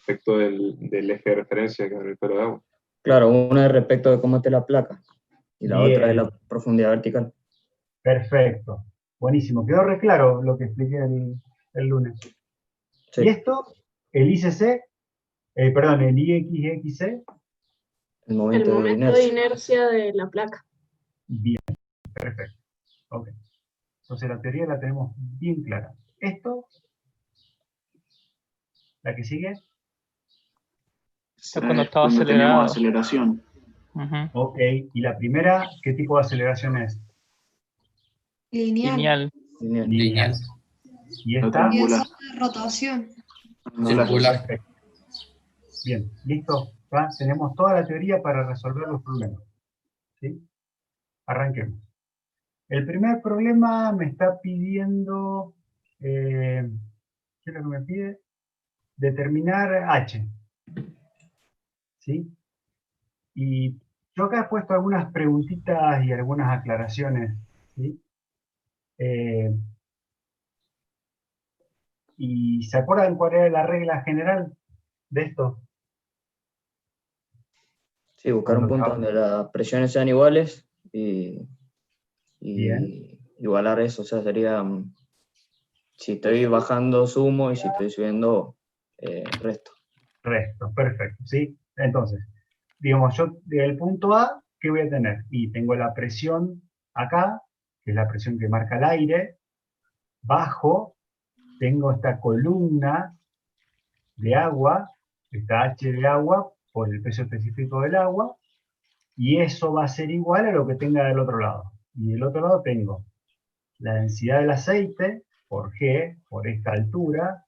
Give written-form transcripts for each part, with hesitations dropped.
respecto del eje de referencia, que es el pelo de agua. Claro, una es respecto de cómo esté la placa, y la otra es Bien, la profundidad vertical. perfecto. Buenísimo. Quedó re claro lo que expliqué el lunes. Sí. Y esto, el ICC, perdón, el IXXC, El momento de de inercia. inercia de la placa. bien, perfecto. Ok. Entonces la teoría la tenemos bien clara. Esto, la que sigue, Es cuando estaba Cuando acelerado. tenemos aceleración. Ujú. ok. Y la primera, ¿qué tipo de aceleración es? Lineal. Lineal. Y La esta, triangular. Rotación. Triangular. perfecto. Bien, listo. ¿Va? Tenemos toda la teoría para resolver los problemas. ¿Sí? Arranquemos. El primer problema me está pidiendo, ¿qué es lo que me pide? Determinar H. ¿Sí? Y yo acá he puesto algunas preguntitas y algunas aclaraciones. ¿Sí? ¿Y se acuerdan cuál era la regla general de esto? Sí, buscar un punto donde las presiones sean iguales y Bien. igualar eso. O sea, sería, si estoy bajando, sumo, y si estoy subiendo, resto. Resto, perfecto. ¿Sí? Entonces, digamos, yo del punto A, ¿qué voy a tener? Y tengo la presión acá, que es la presión que marca el aire. Bajo, tengo esta columna de agua, esta H de agua, por el peso específico del agua, y eso va a ser igual a lo que tenga del otro lado. Y del otro lado tengo la densidad del aceite, por G, por esta altura,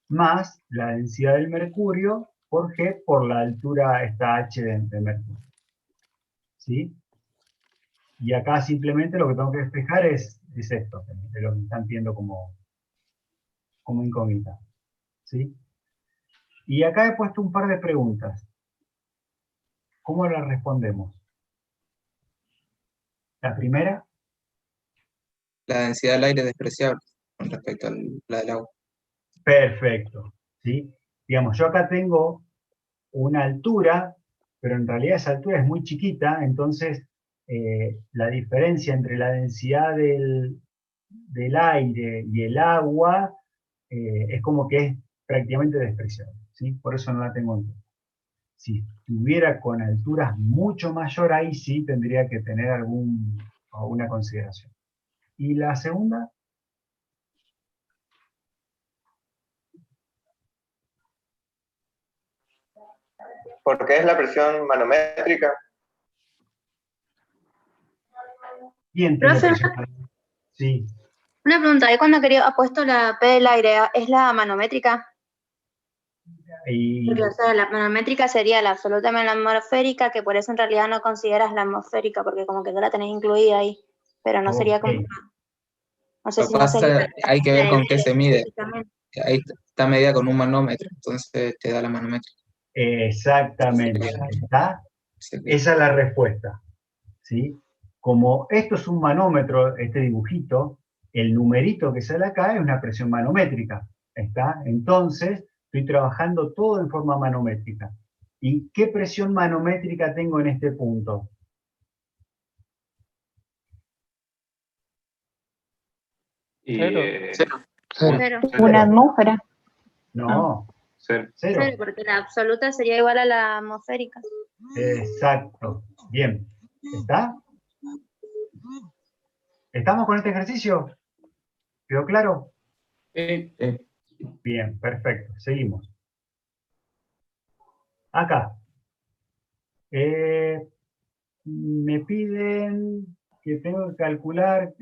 más la densidad del mercurio, por G, por la altura, esta H de mercurio. ¿Sí? Y acá simplemente lo que tengo que despejar es esto, de lo que están viendo como incógnita. ¿Sí? Y acá he puesto un par de preguntas. ¿Cómo las respondemos? La primera, La densidad del aire es despreciable con respecto a la del agua. perfecto. ¿Sí? Digamos, yo acá tengo una altura, pero en realidad esa altura es muy chiquita, entonces la diferencia entre la densidad del aire y el agua es como que es prácticamente despreciable. ¿Sí? Por eso no la tengo en cuenta. Si estuviera con alturas mucho mayor, ahí sí tendría que tener alguna consideración. ¿Y la segunda? ¿Por qué es la presión manométrica? ¿Quién tiene Profe, presión? Sí. una pregunta, ¿y cuando ha puesto la P del aire, es la manométrica? Y, Porque, o sea, la manométrica sería la absolutamente atmosférica, que por eso en realidad no consideras la atmosférica, porque como que tú la tenés incluida ahí, pero no sería como, ok. no sé Lo si que no sería pasa, hay que ver la del con qué aire se mide. específicamente. Ahí está medida con un manómetro, entonces te da la manométrica. Exactamente. ¿Está? Esa es la respuesta. ¿Sí? Como esto es un manómetro, este dibujito, el numerito que sale acá es una presión manométrica. ¿Está? Entonces, estoy trabajando todo en forma manométrica. ¿Y qué presión manométrica tengo en este punto? Cero. Cero. Una atmósfera. No, Cero. Cero, porque la absoluta sería igual a la atmosférica. Exacto. Bien. ¿Está? ¿Estamos con este ejercicio? ¿Quedó claro? Bien, perfecto. Seguimos. Acá. Me piden que tengo que calcular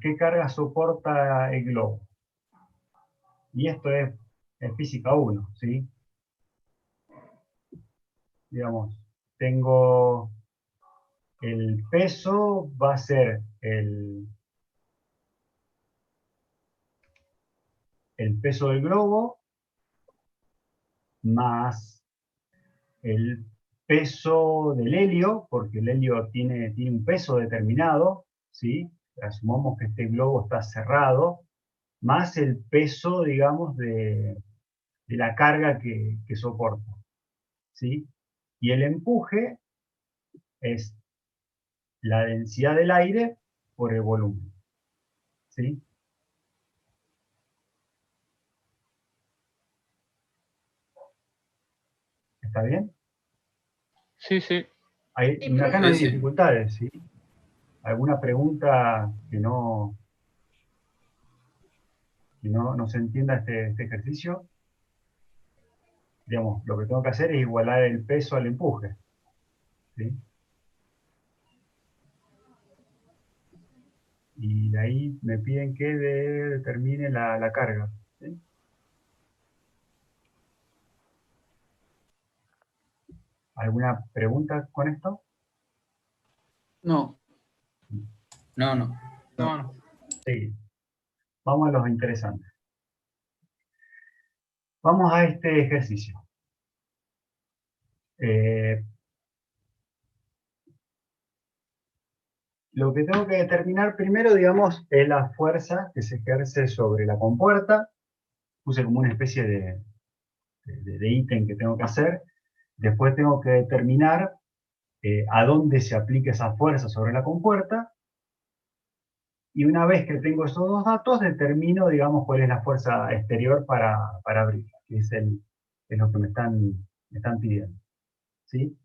qué carga soporta el globo. Y esto es física 1, ¿sí? Digamos, tengo el peso, va a ser el peso del globo más el peso del helio, porque el helio tiene un peso determinado, ¿sí? Asumamos que este globo está cerrado, más el peso, digamos, de la carga que soporta, ¿sí? Y el empuje es la densidad del aire por el volumen, ¿sí? ¿Está bien? Sí, sí. Acá no hay dificultades, ¿sí? ¿Alguna pregunta que no se entienda este ejercicio? Digamos, lo que tengo que hacer es igualar el peso al empuje, ¿sí? Y de ahí me piden que determine la carga, ¿sí? ¿Alguna pregunta con esto? No. No, no. No, no. Sí. Vamos a los interesantes. Vamos a este ejercicio. Lo que tengo que determinar primero, digamos, es la fuerza que se ejerce sobre la compuerta. Puse como una especie de ítem que tengo que hacer. Después tengo que determinar a dónde se aplica esa fuerza sobre la compuerta. Y una vez que tengo esos dos datos, determino, digamos, cuál es la fuerza exterior para abrir, que es lo que me están pidiendo. ¿Sí?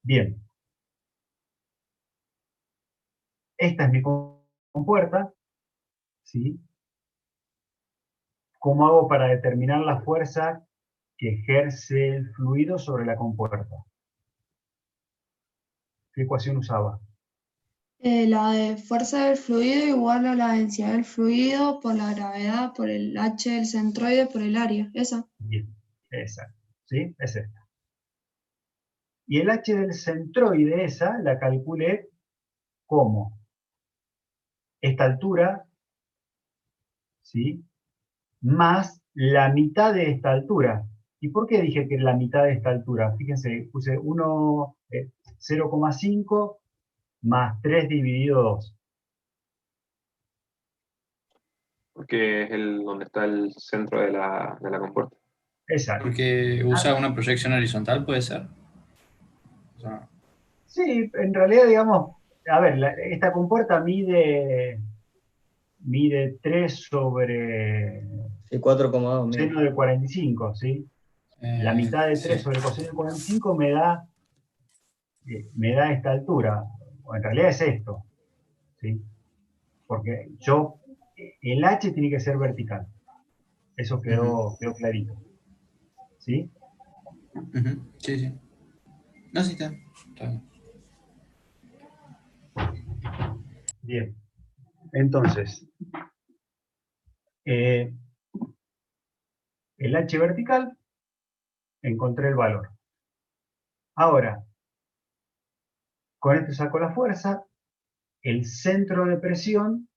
Bien. Esta es mi compuerta. ¿Sí? ¿Cómo hago para determinar la fuerza que ejerce el fluido sobre la compuerta? ¿Qué ecuación usaba? La de fuerza del fluido igual a la densidad del fluido por la gravedad, por el H del centroide, por el área. Esa. Bien, exacto. ¿Sí? Es esta. Y el H del centroide, esa, la calculé como esta altura, ¿sí? Más la mitad de esta altura. ¿Y por qué dije que la mitad de esta altura? Fíjense, puse 0,5 más 3 dividido 2. Porque es donde está el centro de la compuerta. Exacto. Porque usa una proyección horizontal, ¿puede ser? O sea, Sí, en realidad, digamos, a ver, esta compuerta mide 3 sobre Sí, 4,2 mil. seno de 45, ¿sí? La mitad de 3 sí. sobre coseno de 45 me da esta altura. O en realidad es esto, ¿sí? Porque el H tiene que ser vertical. Eso quedó clarito. ¿Sí? Sí, sí. No, sí, está bien. Bien. Entonces, el H vertical, encontré el valor. Ahora, con esto saco la fuerza. El centro de presión,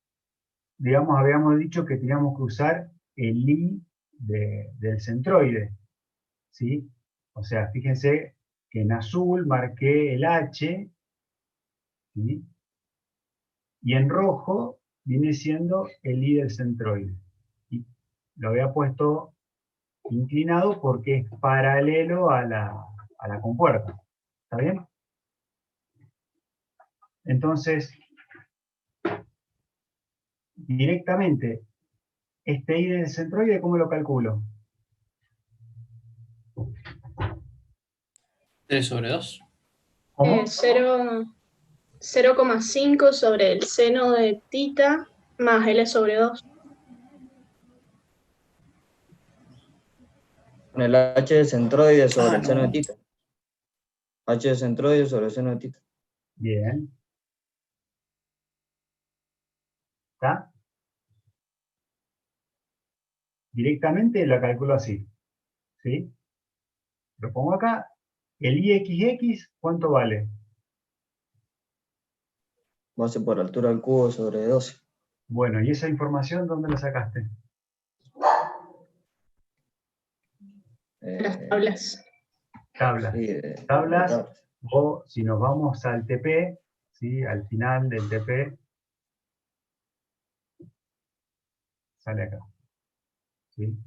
digamos, habíamos dicho que teníamos que usar el I del centroide, ¿sí? O sea, fíjense que en azul marqué el H, ¿sí? Y en rojo viene siendo el I del centroide. Y lo había puesto inclinado porque es paralelo a la compuerta. ¿Está bien? Entonces, directamente, este I del centroide, ¿cómo lo calculo? 3 sobre 2. ¿Cómo? 0,5 sobre el seno de tita más L sobre 2. Con el H de centroide sobre el seno de no. tita. H de centroide sobre el seno de tita. Bien. ¿Está? Directamente la calculo así. ¿Sí? Lo pongo acá. El IXX, ¿cuánto vale? Base por altura al cubo sobre 12. Bueno, ¿y esa información dónde la sacaste? Las tablas. Tablas. Sí, Tablas, o si nos vamos al TP, ¿sí? Al final del TP, sale acá. ¿Sí?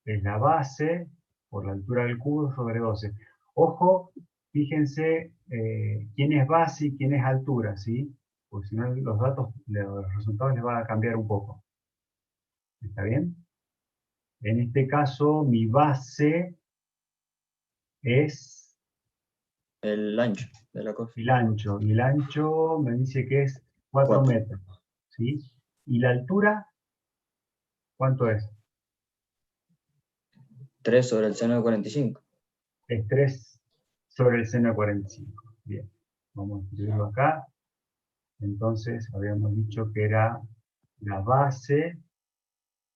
es la base por la altura del cubo sobre 12. Ojo, fíjense quién es base y quién es altura, ¿sí? Porque si no los resultados les van a cambiar un poco. ¿Está bien? En este caso, mi base es El ancho de la cosa. el ancho. Y el ancho me dice que es 4 4. metros. ¿Sí? ¿Y la altura? ¿Cuánto es? 3 sobre el seno de 45. Es 3 sobre el seno de 45. Bien. Vamos a escribirlo acá. Entonces, habíamos dicho que era la base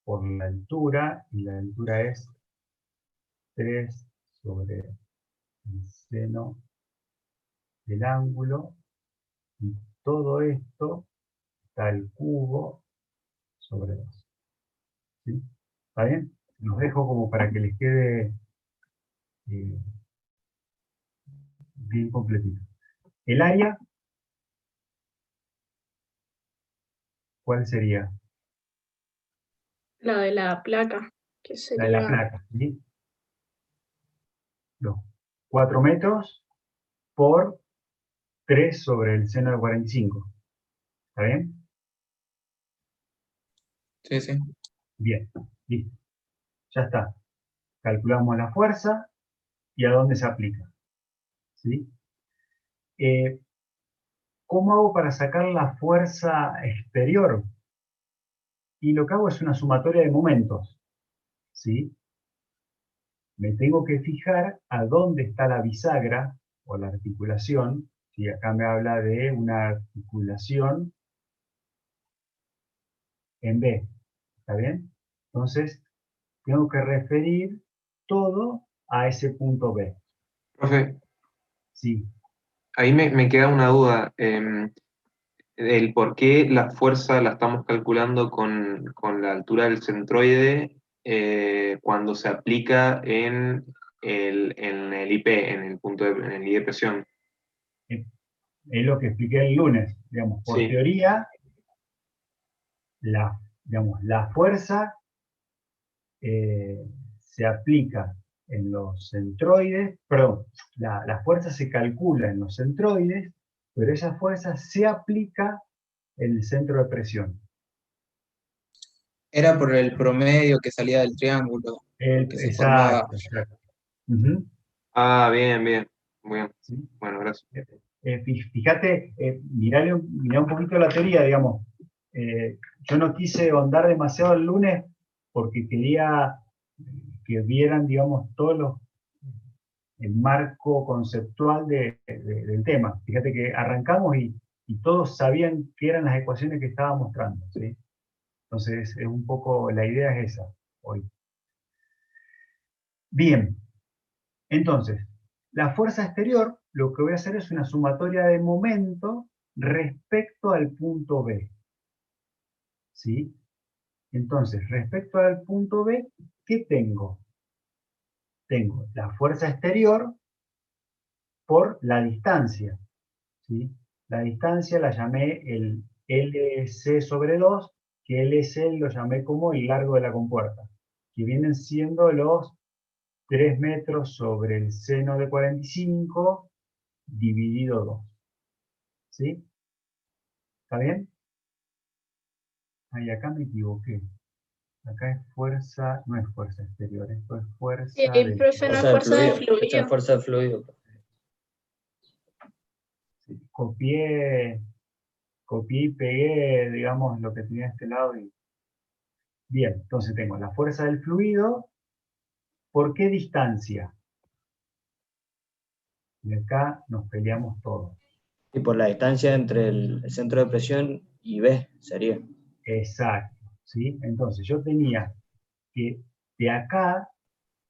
por la altura, y la altura es 3 sobre el seno del ángulo, y todo esto está el cubo sobre 2. ¿Sí? ¿Está bien? Los dejo como para que les quede bien completito. El área, ¿cuál sería? La de la placa, que La de la sería placa, ¿sí? Los 4 metros por 3 sobre el seno de 45. ¿Está bien? Sí, sí. Bien, listo. Ya está. Calculamos la fuerza y a dónde se aplica. ¿Sí? ¿Cómo hago para sacar la fuerza exterior? Y lo que hago es una sumatoria de momentos. ¿Sí? Me tengo que fijar a dónde está la bisagra o la articulación. ¿Sí? Acá me habla de una articulación en B. ¿Está bien? Entonces, tengo que referir todo a ese punto B. Profe, Sí, ahí me queda una duda. El por qué la fuerza la estamos calculando con la altura del centroide cuando se aplica en el IP, en el punto en el I de presión. es lo que expliqué el lunes. Digamos, por Sí, teoría, la fuerza se aplica en los centroides, perdón, la fuerza se calcula en los centroides, pero esa fuerza se aplica en el centro de presión. Era por el promedio que salía del triángulo, que se formaba. Exacto, exacto. Ujú, Ah, bien, bien. Bien. ¿sí? Bueno, gracias. Fíjate, mirá un poquito la teoría, digamos. Yo no quise ahondar demasiado el lunes porque quería que vieran, digamos, el marco conceptual del tema. Fíjate que arrancamos y todos sabían qué eran las ecuaciones que estaba mostrando, ¿sí? Entonces, es un poco, la idea es esa, hoy. Bien, entonces, la fuerza exterior, lo que voy a hacer es una sumatoria de momento respecto al punto B. ¿Sí? Entonces, respecto al punto B, ¿qué tengo? Tengo la fuerza exterior por la distancia. ¿Sí? La distancia la llamé el LC sobre 2, que LC lo llamé como el largo de la compuerta, que vienen siendo los 3 metros sobre el seno de 45 dividido 2. ¿Sí? ¿Está bien? Ahí acá me equivoqué. Acá es fuerza, no es fuerza exterior, esto es sí, fuerza del... profe, no es Fuerza del fuerza de fluido. Esta es fluido. fuerza del fluido. Sí, copié y pegué, digamos, lo que tenía de este lado. Bien, entonces tengo la fuerza del fluido. ¿Por qué distancia? Y acá nos peleamos todos. Y por la distancia entre el centro de presión y B sería. Exacto, ¿sí? Entonces yo tenía que de acá,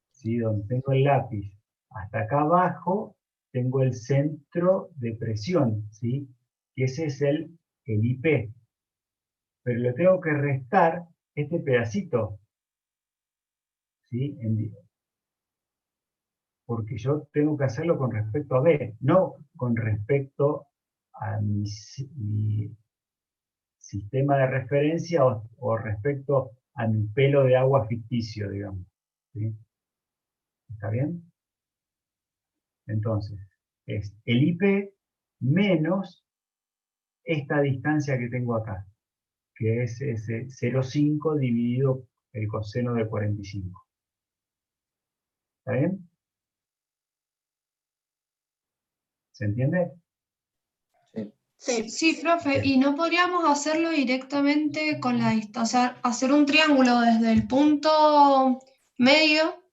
¿sí? Donde tengo el lápiz, hasta acá abajo, tengo el centro de presión, ¿sí? Que ese es el IP. Pero le tengo que restar este pedacito, ¿sí? Porque yo tengo que hacerlo con respecto a B, no con respecto a mi sistema de referencia o respecto a mi pelo de agua ficticio, digamos. ¿sí? ¿Está bien? Entonces, es el IP menos esta distancia que tengo acá, que es ese 0,5 dividido el coseno de 45. ¿Está bien? ¿Se entiende? Sí. Sí, profe, Bien. ¿y no podríamos hacerlo directamente con la distancia? O sea, hacer un triángulo desde el punto medio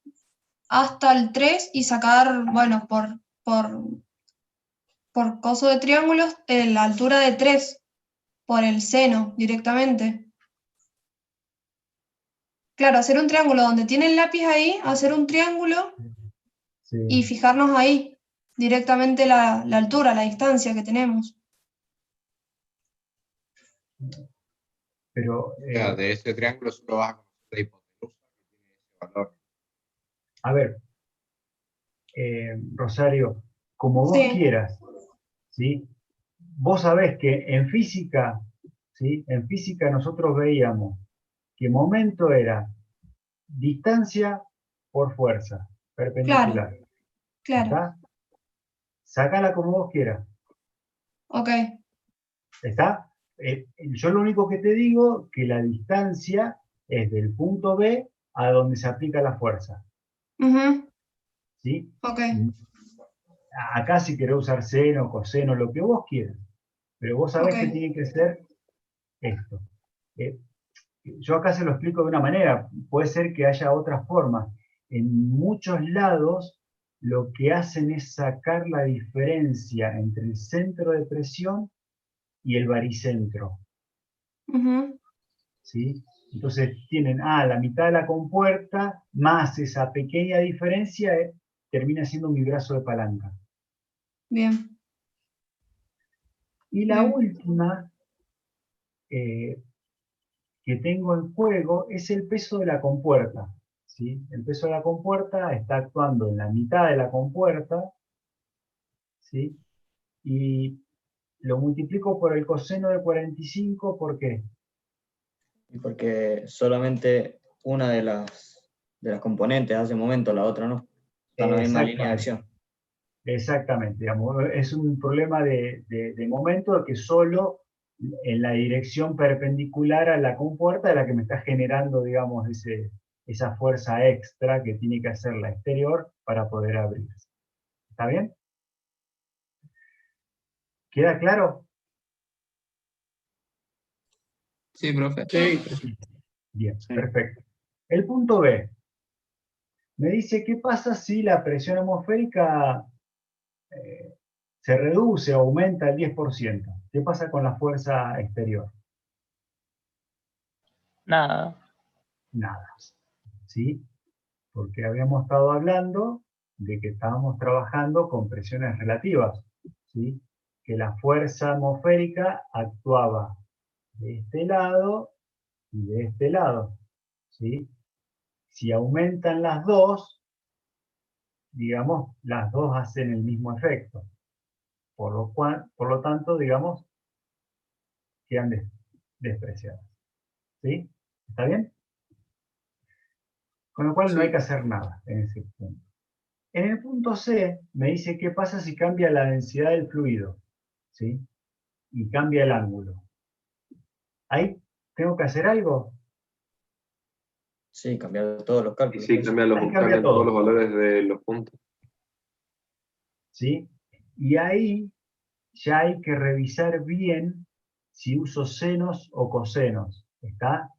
hasta el 3 y sacar, bueno, por coso de triángulos, la altura de 3 por el seno directamente. Claro, hacer un triángulo donde tiene el lápiz ahí, hacer un triángulo Sí. y fijarnos ahí directamente la altura, la distancia que tenemos. Pero, O sea, de ese triángulo solo vas a conocer la hipotenusa que tiene ese valor. a ver, Rosario, como vos Sí, quieras, ¿sí? Vos sabés que en física, ¿sí? En física nosotros veíamos que momento era distancia por fuerza, claro, perpendicular. claro. ¿Está? Sácala como vos quieras. Ok. ¿Está? Yo lo único que te digo que la distancia es del punto B a donde se aplica la fuerza. Ujú, ¿Sí? ok. Acá si querés usar seno, coseno, lo que vos quieras. Pero vos sabés Ok. que tiene que ser esto. Eh, yo acá se lo explico de una manera. Puede ser que haya otras formas. En muchos lados lo que hacen es sacar la diferencia entre el centro de presión y el baricentro. Ujú, ¿Sí? Entonces tienen la mitad de la compuerta más esa pequeña diferencia termina siendo mi brazo de palanca. bien, Y la bien. última que tengo en juego es el peso de la compuerta. ¿Sí? El peso de la compuerta está actuando en la mitad de la compuerta, ¿sí? Y lo multiplico por el coseno de 45, ¿por qué? Y porque solamente una de las componentes hace momento, la otra no. Está en la misma línea de Exactamente. acción. Exactamente, digamos, es un problema de momento que solo en la dirección perpendicular a la compuerta es la que me está generando, digamos, esa fuerza extra que tiene que hacer la exterior para poder abrirse. ¿Está bien? ¿Queda claro? Sí, profe. Sí. Bien, Sí. perfecto. El punto B me dice qué pasa si la presión atmosférica se reduce o aumenta el 10%. ¿Qué pasa con la fuerza exterior? Nada. Nada. ¿Sí? Porque habíamos estado hablando de que estábamos trabajando con presiones relativas, ¿sí? Que la fuerza atmosférica actuaba de este lado y de este lado, ¿sí? Si aumentan las dos, digamos, las dos hacen el mismo efecto, por lo tanto, digamos, quedan despreciadas, ¿sí? ¿Está bien? Con lo cual no hay que hacer nada en ese punto. En el punto C me dice qué pasa si cambia la densidad del fluido, ¿sí? Y cambia el ángulo. ¿Ahí tengo que hacer algo? Sí, cambiar todos los Y cálculos. sí, Eso. Ahí cambia cambian todos los todo, valores de los puntos. ¿sí? Y ahí ya hay que revisar bien si uso senos o cosenos, ¿está?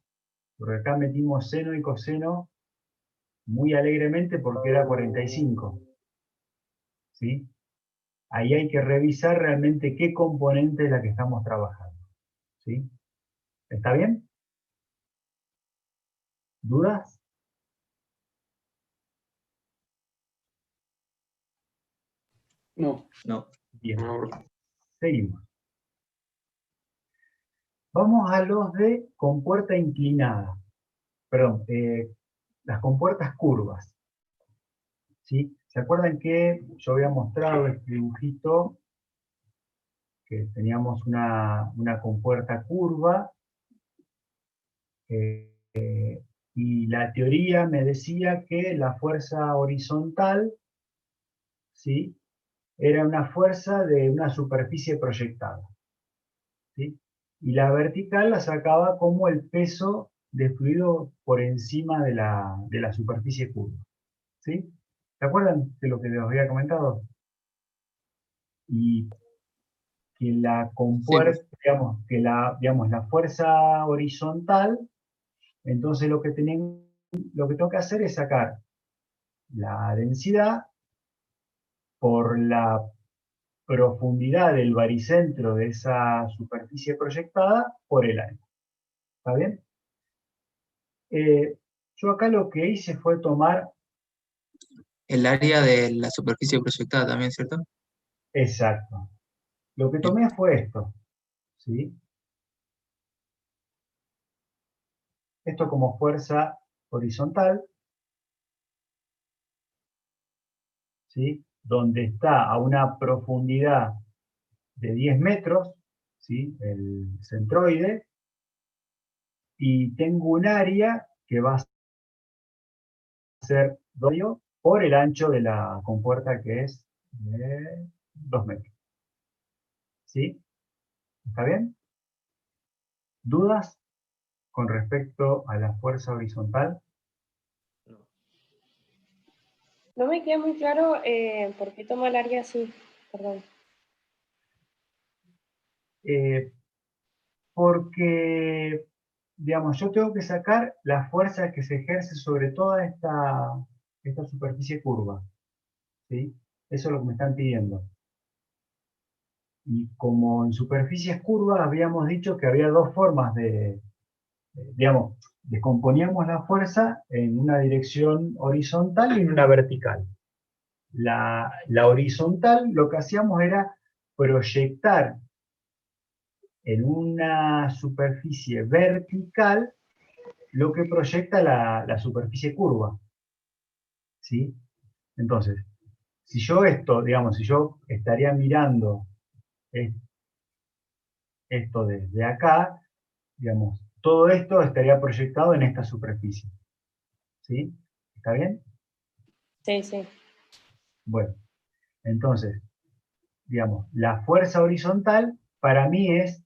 Porque acá metimos seno y coseno muy alegremente porque era 45, ¿sí? Ahí hay que revisar realmente qué componente es la que estamos trabajando, ¿sí? ¿Está bien? ¿Dudas? No. No. Bien, No, seguimos. Vamos a los de compuerta inclinada. Perdón, las compuertas curvas. ¿Sí? ¿Se acuerdan que yo había mostrado este dibujito? Que teníamos una compuerta curva. Y la teoría me decía que la fuerza horizontal, ¿sí?, era una fuerza de una superficie proyectada, ¿sí? Y la vertical la sacaba como el peso de fluido por encima de la superficie curva, ¿sí? ¿Se acuerdan de lo que les había comentado? Y que la Sí, compuerta, digamos, la fuerza horizontal, entonces lo que tengo que hacer es sacar la densidad por la profundidad del baricentro de esa superficie proyectada por el área. ¿Está bien? Yo acá lo que hice fue tomar, el área de la superficie proyectada también, ¿cierto? exacto, lo que Bien. tomé fue esto, ¿sí? Esto como fuerza horizontal, ¿sí?, donde está a una profundidad de 10 metros, ¿sí?, el centroide, y tengo un área que va a ser 2 por el ancho de la compuerta, que es de 2 metros. ¿Sí? ¿Está bien? ¿Dudas con respecto a la fuerza horizontal? No me queda muy claro por qué toma el área así, perdón. Eh, Porque, digamos, yo tengo que sacar la fuerza que se ejerce sobre toda esta superficie curva, ¿sí? Eso es lo que me están pidiendo. Y como en superficies curvas habíamos dicho que había dos formas digamos, descomponíamos la fuerza en una dirección horizontal y en una vertical. La horizontal lo que hacíamos era proyectar en una superficie vertical lo que proyecta la superficie curva, ¿sí? Entonces, si yo digamos, si yo estaría mirando esto desde acá, digamos, todo esto estaría proyectado en esta superficie, ¿sí? ¿Está bien? Sí, sí. Bueno, entonces, digamos, la fuerza horizontal para mí es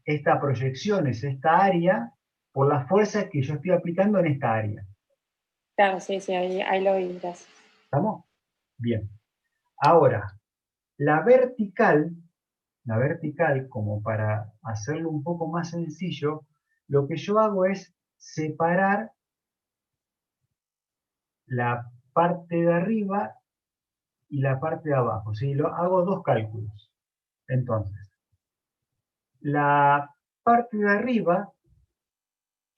esta proyección, es esta área por la fuerza que yo estoy aplicando en esta área. Claro, sí, sí, ahí lo vi, gracias. ¿Estamos? Bien. Ahora, la vertical, como para hacerlo un poco más sencillo, lo que yo hago es separar la parte de arriba y la parte de abajo, ¿sí? Hago dos cálculos. Entonces, la parte de arriba,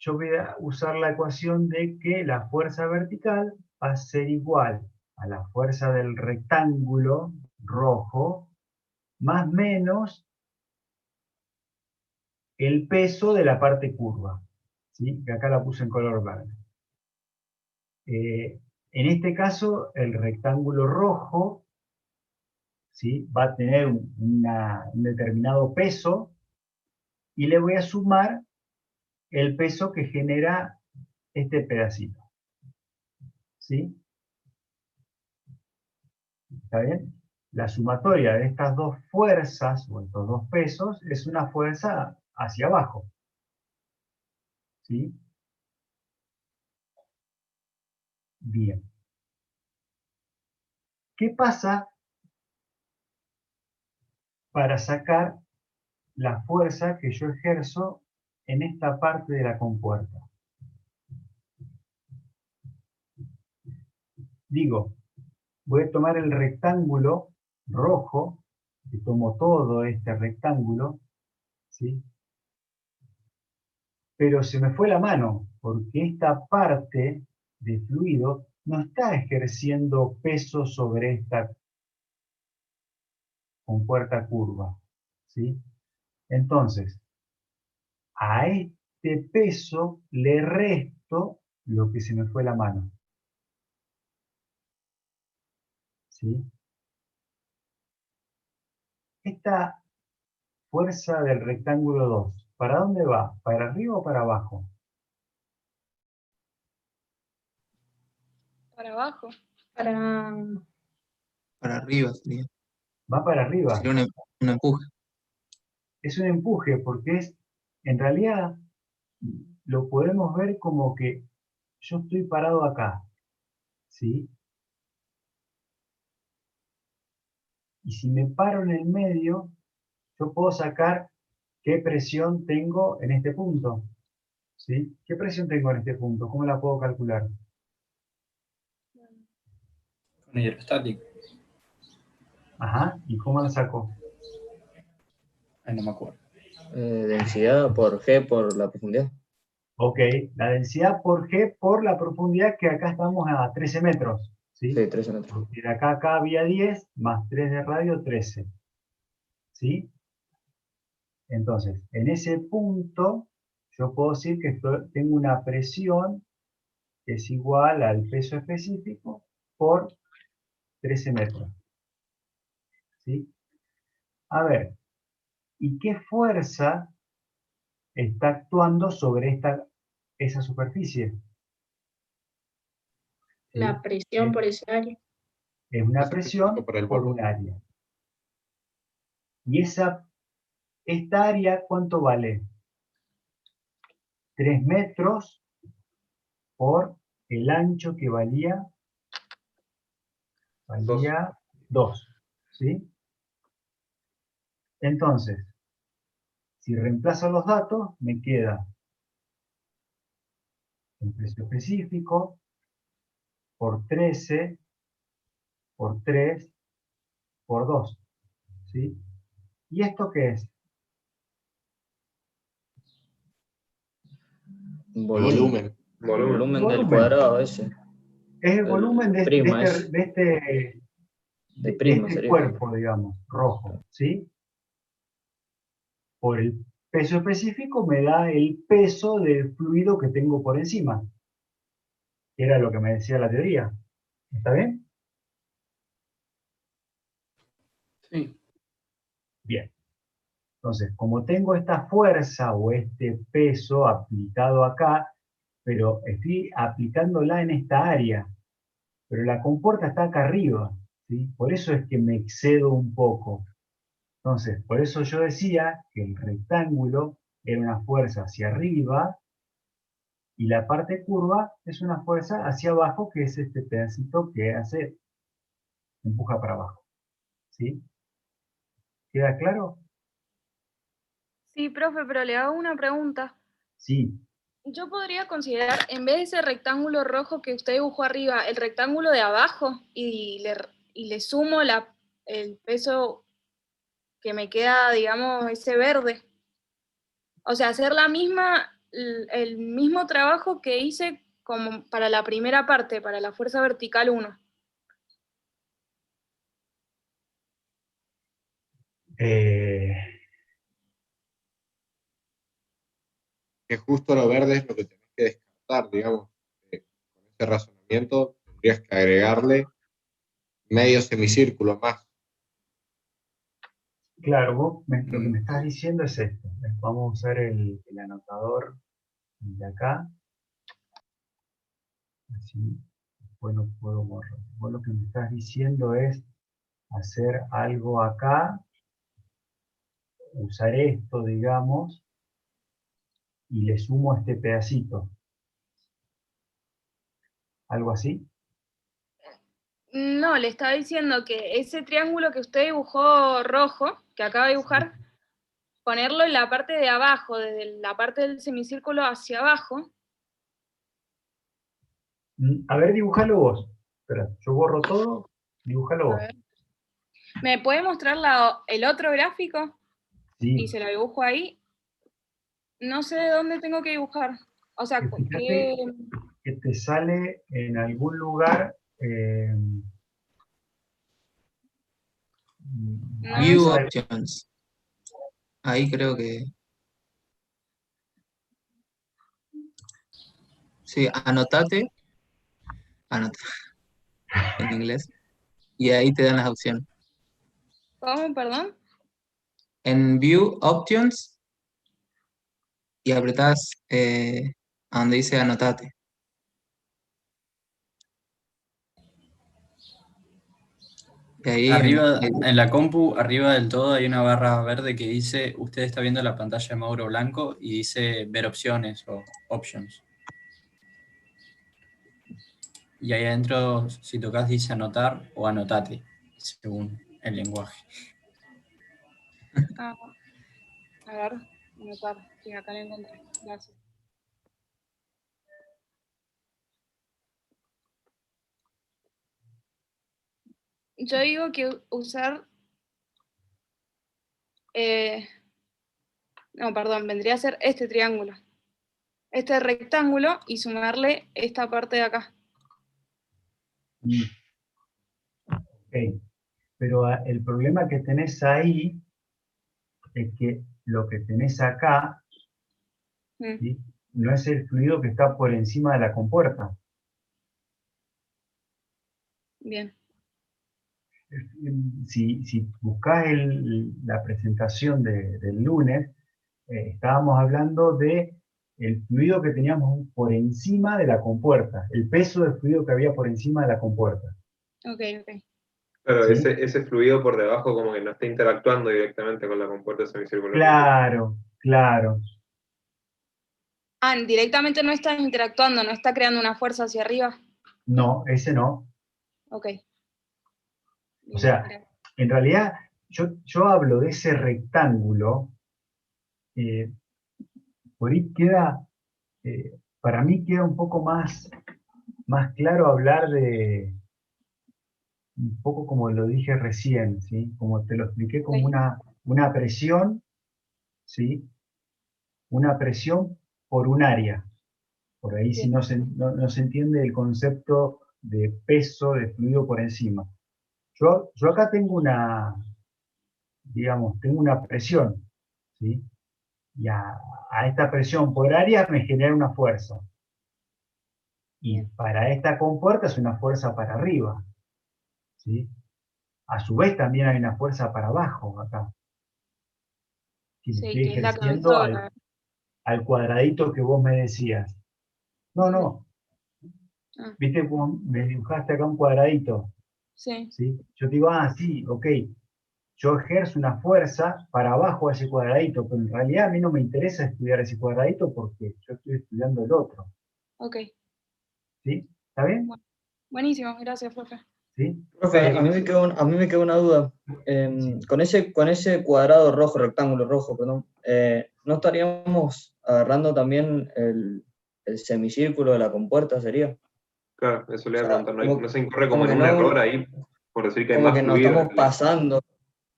yo voy a usar la ecuación de que la fuerza vertical va a ser igual a la fuerza del rectángulo rojo más menos el peso de la parte curva, ¿sí? Que acá la puse en color verde. En este caso, el rectángulo rojo, ¿sí?, va a tener un determinado peso y le voy a sumar el peso que genera este pedacito. ¿Sí? ¿Está bien? La sumatoria de estas dos fuerzas, o estos dos pesos, es una fuerza hacia abajo. ¿Sí? Bien. ¿Qué pasa para sacar la fuerza que yo ejerzo en esta parte de la compuerta? Digo, voy a tomar el rectángulo rojo, que tomo todo este rectángulo, ¿sí? Pero se me fue la mano, porque esta parte de fluido no está ejerciendo peso sobre esta compuerta curva, ¿sí? Entonces, a este peso le resto lo que se me fue la mano, ¿sí? Esta fuerza del rectángulo 2, ¿para dónde va? ¿Para arriba o para abajo? Para abajo. Para... Para arriba sería. Va para arriba. Sería un empuje. Es un empuje porque es, en realidad, lo podemos ver como que yo estoy parado acá, ¿sí? Y si me paro en el medio, yo puedo sacar qué presión tengo en este punto, ¿sí? ¿Qué presión tengo en este punto? ¿Cómo la puedo calcular? Con hidrostático. Ajá, ¿y cómo la saco? Ay, no me acuerdo. Densidad por G por la profundidad. Ok, la densidad por G por la profundidad, que acá estamos a 13 metros, ¿sí? Sí, 13 metros. Porque de acá a acá había 10, más 3 de radio, 13. ¿Sí? Entonces, en ese punto, yo puedo decir que tengo una presión que es igual al peso específico por 13 metros. ¿Sí? A ver, ¿y qué fuerza está actuando sobre esa superficie? ¿Sí? La presión por ese área. Es una presión por un área. Y esta área, ¿cuánto vale? 3 metros por el ancho que valía 2. ¿Sí? Entonces, si reemplazo los datos, me queda el precio específico por 13 por 3 por 2. ¿Sí? ¿Y esto qué es? Volumen. Volumen del cuadrado ese. Es el volumen de prisma prisma este sería. cuerpo, digamos, rojo. ¿Sí? Por el peso específico me da el peso del fluido que tengo por encima. Que era lo que me decía la teoría. ¿Está bien? Sí. Bien. Entonces, como tengo esta fuerza o este peso aplicado acá, pero estoy aplicándola en esta área, pero la compuerta está acá arriba, ¿sí? Por eso es que me excedo un poco. Entonces, por eso yo decía que el rectángulo era una fuerza hacia arriba y la parte curva es una fuerza hacia abajo, que es este pedacito que empuja para abajo. ¿Sí? ¿Queda claro? Sí, profe, pero le hago una pregunta. Sí. Yo podría considerar, en vez de ese rectángulo rojo que usted dibujó arriba, el rectángulo de abajo y le sumo el peso que me queda, digamos, ese verde. O sea, hacer el mismo trabajo que hice como para la primera parte, para la fuerza vertical 1. Que justo lo verde es lo que tenés que descartar, digamos. Con ese razonamiento tendrías que agregarle medio semicírculo más. Claro, vos lo que me estás diciendo es esto. Vamos a usar el anotador de acá. Así, después lo puedo borrar. Vos lo que me estás diciendo es hacer algo acá, usar esto, digamos, y le sumo este pedacito. ¿Algo así? No, le estaba diciendo que ese triángulo que usted dibujó rojo, que acaba de dibujar, ponerlo en la parte de abajo, desde la parte del semicírculo hacia abajo. A ver, dibujalo vos. Espera, yo borro todo, dibujalo vos. ¿Me puede mostrar el otro gráfico? Sí. Y se lo dibujo ahí. No sé de dónde tengo que dibujar. O sea, Fíjate que te sale en algún lugar... View Options. Ahí creo que... Sí, anotate en inglés, y ahí te dan las opciones. ¿Cómo, perdón? En View Options, y apretás a donde dice anotate. Y ahí Arriba, en la compu, arriba del todo hay una barra verde que dice, usted está viendo la pantalla de Mauro Blanco y dice ver opciones o options. Y ahí adentro, si tocas, dice anotar o anotate, según el lenguaje. Ah, a ver, anotar. Sí, acá lo encontré. Gracias. Yo digo que usar... no, perdón, vendría a ser este triángulo. Este rectángulo y sumarle esta parte de acá. Ok. Pero el problema que tenés ahí es que lo que tenés acá, ¿sí?, no es el fluido que está por encima de la compuerta. Bien. Si buscás la presentación del lunes, estábamos hablando de el fluido que teníamos por encima de la compuerta, el peso del fluido que había por encima de la compuerta. Ok, ok. Claro, ¿Sí? ese fluido por debajo como que no está interactuando directamente con la compuerta semicircular. Claro, claro. Ah, directamente no está interactuando, no está creando una fuerza hacia arriba. No, ese no. Ok. O sea, en realidad yo hablo de ese rectángulo, por ahí queda, para mí queda un poco más claro hablar de, un poco como lo dije recién, ¿sí? Como te lo expliqué, como una presión, ¿sí? Una presión por un área. Por ahí si no se entiende el concepto de peso de fluido por encima. Yo acá tengo tengo una presión, ¿sí? Y a esta presión por área me genera una fuerza. Y para esta compuerta es una fuerza para arriba, ¿sí? A su vez también hay una fuerza para abajo acá. Que le estoy que es la que ejerciendo al cuadradito que vos me decías. No. ¿Viste cómo me dibujaste acá un cuadradito? Sí. ¿Sí? Yo te digo, sí, ok. Yo ejerzo una fuerza para abajo a ese cuadradito, pero en realidad a mí no me interesa estudiar ese cuadradito porque yo estoy estudiando el otro. Ok. ¿Sí? ¿Está bien? Buenísimo, gracias, profe. ¿Sí? Profe, a mí me quedó una duda. Con ese cuadrado rojo, rectángulo rojo, perdón, ¿no estaríamos agarrando también el semicírculo de la compuerta, sería? Claro, eso le voy a preguntar, no se incurre como como en que un no- error ahí, por decir que hay Como más que nos fluido en estamos realidad. pasando,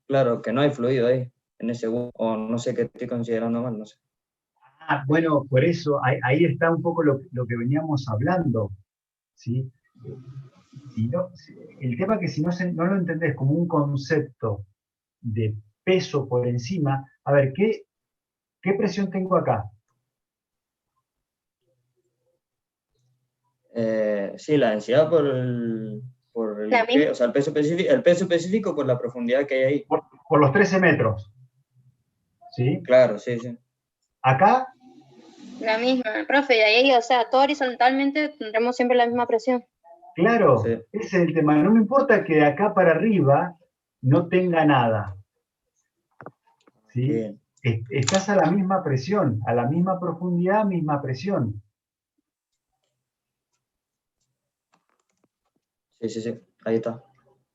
claro, que no hay fluido ahí, en ese, o no sé qué estoy considerando mal, no sé. Bueno, por eso, ahí está un poco lo que veníamos hablando, ¿sí? El tema es que si no lo entendés como un concepto de peso por encima, a ver, ¿qué presión tengo acá? Sí, la densidad por La misma. o sea, el peso específico por la profundidad que hay ahí. Por los 13 metros, ¿sí? Claro, sí. Acá, La misma, profe, y ahí, o sea, todo horizontalmente tendremos siempre la misma presión. claro, Sí. ese es el tema. No me importa que de acá para arriba no tenga nada, ¿sí? Bien. Estás a la misma presión, a la misma profundidad, misma presión. Sí, ahí está.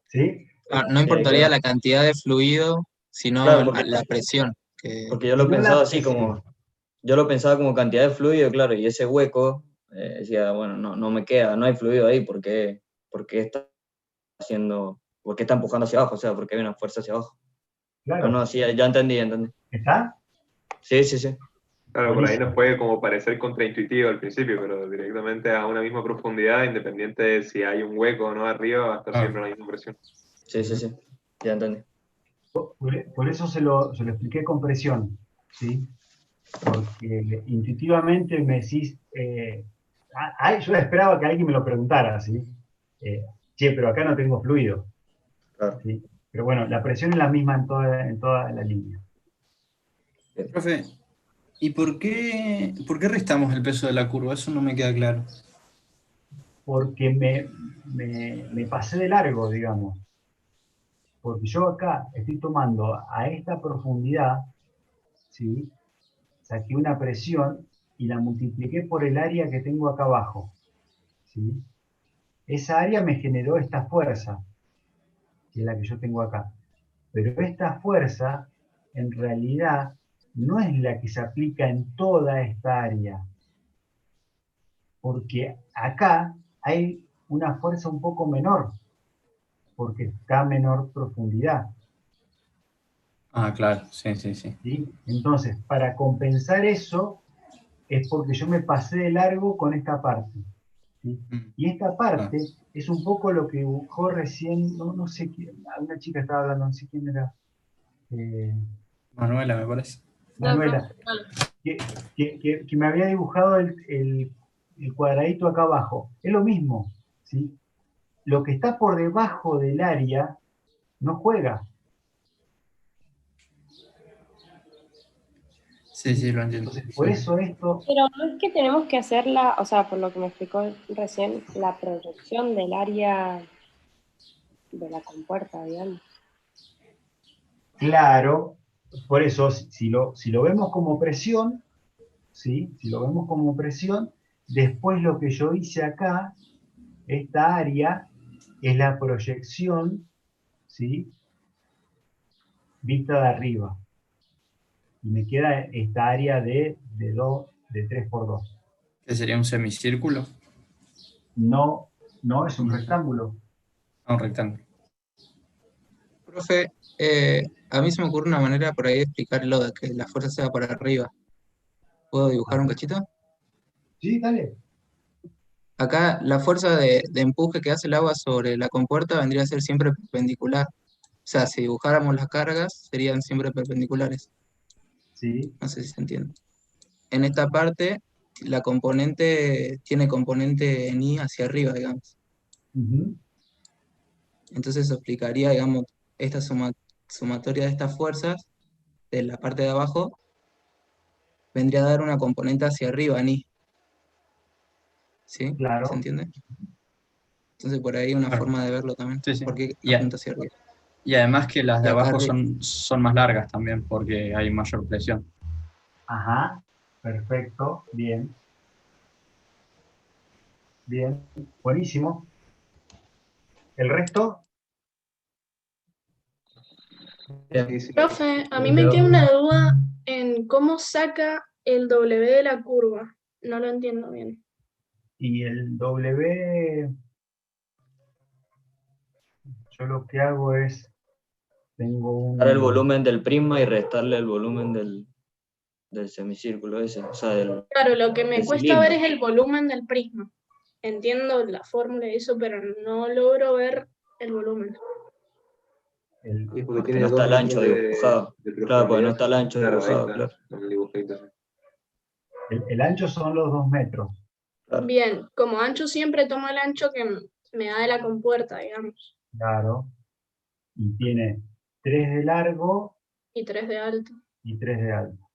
¿Sí? No importaría la cantidad de fluido, sino Claro, porque la presión. yo lo No pensaba la así, presión. yo lo pensaba como cantidad de fluido, claro, y ese hueco, decía, bueno, no me queda, no hay fluido ahí, porque está haciendo, porque está empujando hacia abajo, o sea, porque hay una fuerza hacia abajo. Claro. No, sí, ya entendí. ¿Está? Sí. Claro, por ahí Buenísimo. nos puede como parecer contraintuitivo al principio, pero directamente a una misma profundidad, independiente de si hay un hueco o no arriba, va a estar siempre a la misma presión. Sí, ya entendí. Por eso se lo expliqué con presión, ¿sí? Porque intuitivamente me decís, yo esperaba que alguien me lo preguntara, ¿sí? Pero acá no tengo fluido. Claro. ¿Sí? Pero bueno, la presión es la misma en toda la línea. Profe, ¿y por qué restamos el peso de la curva? Eso no me queda claro. Porque me pasé de largo, digamos. Porque yo acá estoy tomando a esta profundidad, ¿sí? Saqué una presión y la multipliqué por el área que tengo acá abajo, ¿sí? Esa área me generó esta fuerza, que es la que yo tengo acá. Pero esta fuerza, en realidad, no es la que se aplica en toda esta área. Porque acá hay una fuerza un poco menor, porque está a menor profundidad. Ah, claro, sí, sí, sí. ¿Sí? Entonces, para compensar eso, es porque yo me pasé de largo con esta parte. ¿Sí? Y esta parte es un poco lo que dibujó recién, no sé quién, una chica estaba hablando, no sé quién era. Manuela, me parece. Manuela, que me había dibujado el cuadradito acá abajo. Es lo mismo, ¿sí? Lo que está por debajo del área no juega. Sí, sí, lo entiendo. Entonces, por eso esto... Pero no es que tenemos que hacer la, o sea, por lo que me explicó recién, la proyección del área de la compuerta, digamos. Claro, por eso, si lo vemos como presión, ¿sí? Si lo vemos como presión, después lo que yo hice acá, esta área, es la proyección, ¿sí? Vista de arriba. Y me queda esta área de 3 por 2. ¿Qué sería un semicírculo? No, no es un rectángulo. Ah, un rectángulo. Profe, a mí se me ocurre una manera por ahí de explicarlo de que la fuerza sea para arriba. ¿Puedo dibujar un cachito? Sí, dale. Acá la fuerza de empuje que hace el agua sobre la compuerta vendría a ser siempre perpendicular. O sea, si dibujáramos las cargas, serían siempre perpendiculares. Sí. No sé si se entiende. En esta parte, la componente tiene componente en I hacia arriba, digamos. Entonces eso explicaría, digamos, esta sumatoria de estas fuerzas de la parte de abajo vendría a dar una componente hacia arriba en I. ¿Sí? Claro. ¿Se entiende? Entonces por ahí una forma de verlo también. Sí, sí. Porque Y, apunta hacia arriba. y además que las de Y acá abajo arriba. son más largas también, porque hay mayor presión. Ajá, perfecto, bien. Bien, buenísimo. ¿El resto? Profe, a mí me queda una duda en cómo saca el W de la curva. No lo entiendo bien. Y el W, yo lo que hago es, tengo un... Dar el volumen del prisma y restarle el volumen del semicírculo ese, o sea, Claro, lo que me del cuesta ver cilindro. es el volumen del prisma. Entiendo la fórmula y eso, pero no logro ver el volumen. Y porque Porque tiene no está 2 el ancho metros dibujado. de Claro, porque no profundidad. está el ancho Claro, ahí dibujado, está, claro. con el dibujito. El ancho son los 2 metros. Bien, como ancho siempre tomo el ancho que me da de la compuerta, digamos, Claro. Y tiene 3 de largo y 3 de alto. y 3 de alto,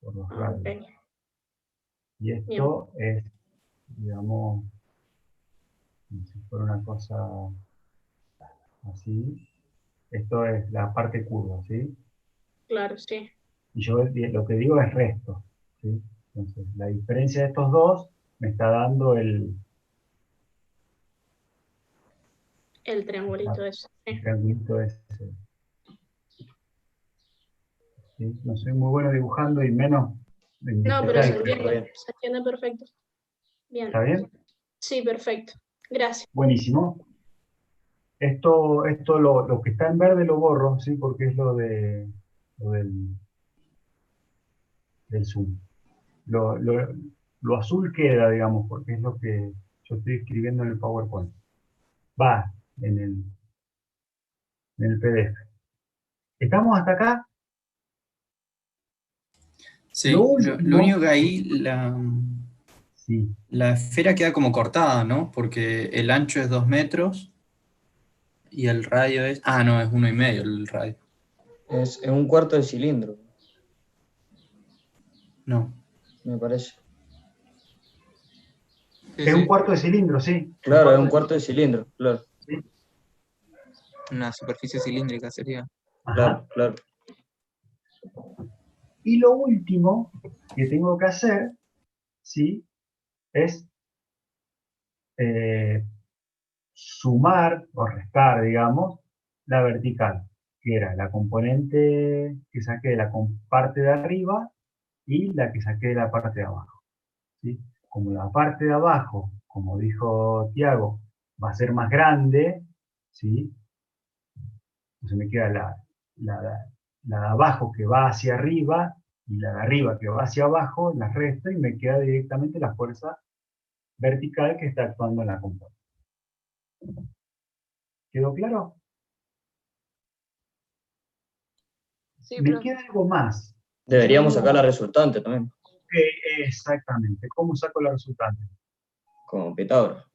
por los radios. Ok. Y esto es, digamos, como si fuera una cosa así. Esto es la parte curva, ¿sí? Claro, sí. Y yo lo que digo es resto, ¿sí? Entonces, la diferencia de estos dos me está dando el El triangulito ese. triangulito ese. ¿Sí? No soy muy bueno dibujando y menos en No, pero se detalle. entiende perfecto. Bien. ¿Está bien? Sí, perfecto. Gracias. Buenísimo. Esto lo que está en verde lo borro, ¿sí? Porque es lo del zoom. Lo azul queda, digamos, porque es lo que yo estoy escribiendo en el PowerPoint. Va en el PDF. ¿Estamos hasta acá? Sí, Lo lo último- único que ahí Sí. la esfera queda como cortada, ¿no? Porque el ancho es 2 metros y el radio es... Ah, no, es 1,5 el radio. Es un cuarto de cilindro. No. Me parece. Es un cuarto de cilindro, sí. Claro, es un cuarto de cilindro, claro. Sí. una superficie cilíndrica sería. Ajá. Claro. Y lo último que tengo que hacer, ¿sí? Es sumar o restar, digamos, la vertical, que era la componente que saqué de la parte de arriba y la que saqué de la parte de abajo, ¿sí? Como la parte de abajo, como dijo Tiago, va a ser más grande, ¿sí? Entonces me queda la de abajo que va hacia arriba y la de arriba que va hacia abajo, las resto y me queda directamente la fuerza vertical que está actuando en la componente. ¿Quedó claro? Sí, Me profe. queda algo más. Deberíamos sacar la resultante también, Exactamente. ¿Cómo saco la resultante? como Pitágoras.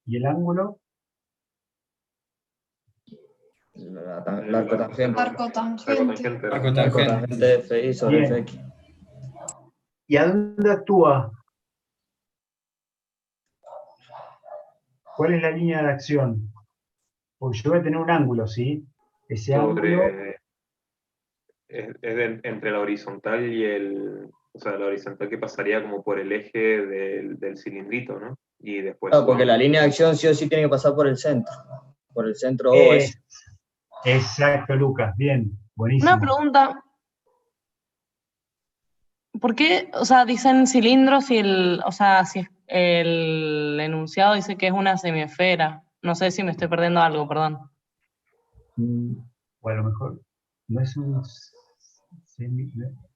¿Y el ángulo? La arcotangente. Arcotangente. Arcotangente de FI sobre Bien. FX. ¿Y a dónde actúa? ¿Cuál es la línea de acción? Porque yo voy a tener un ángulo, ¿sí? Ese ángulo... Entre la horizontal y o sea, la horizontal que pasaría como por el eje del cilindrito, ¿no? Y después... Claro, porque la línea de acción sí o sí tiene que pasar por el centro OS. Exacto, Lucas, bien, buenísimo. Una pregunta. ¿Por qué, o sea, dicen cilindros y si el enunciado dice que es una semiesfera? No sé si me estoy perdiendo algo, perdón. O a lo mejor no es un...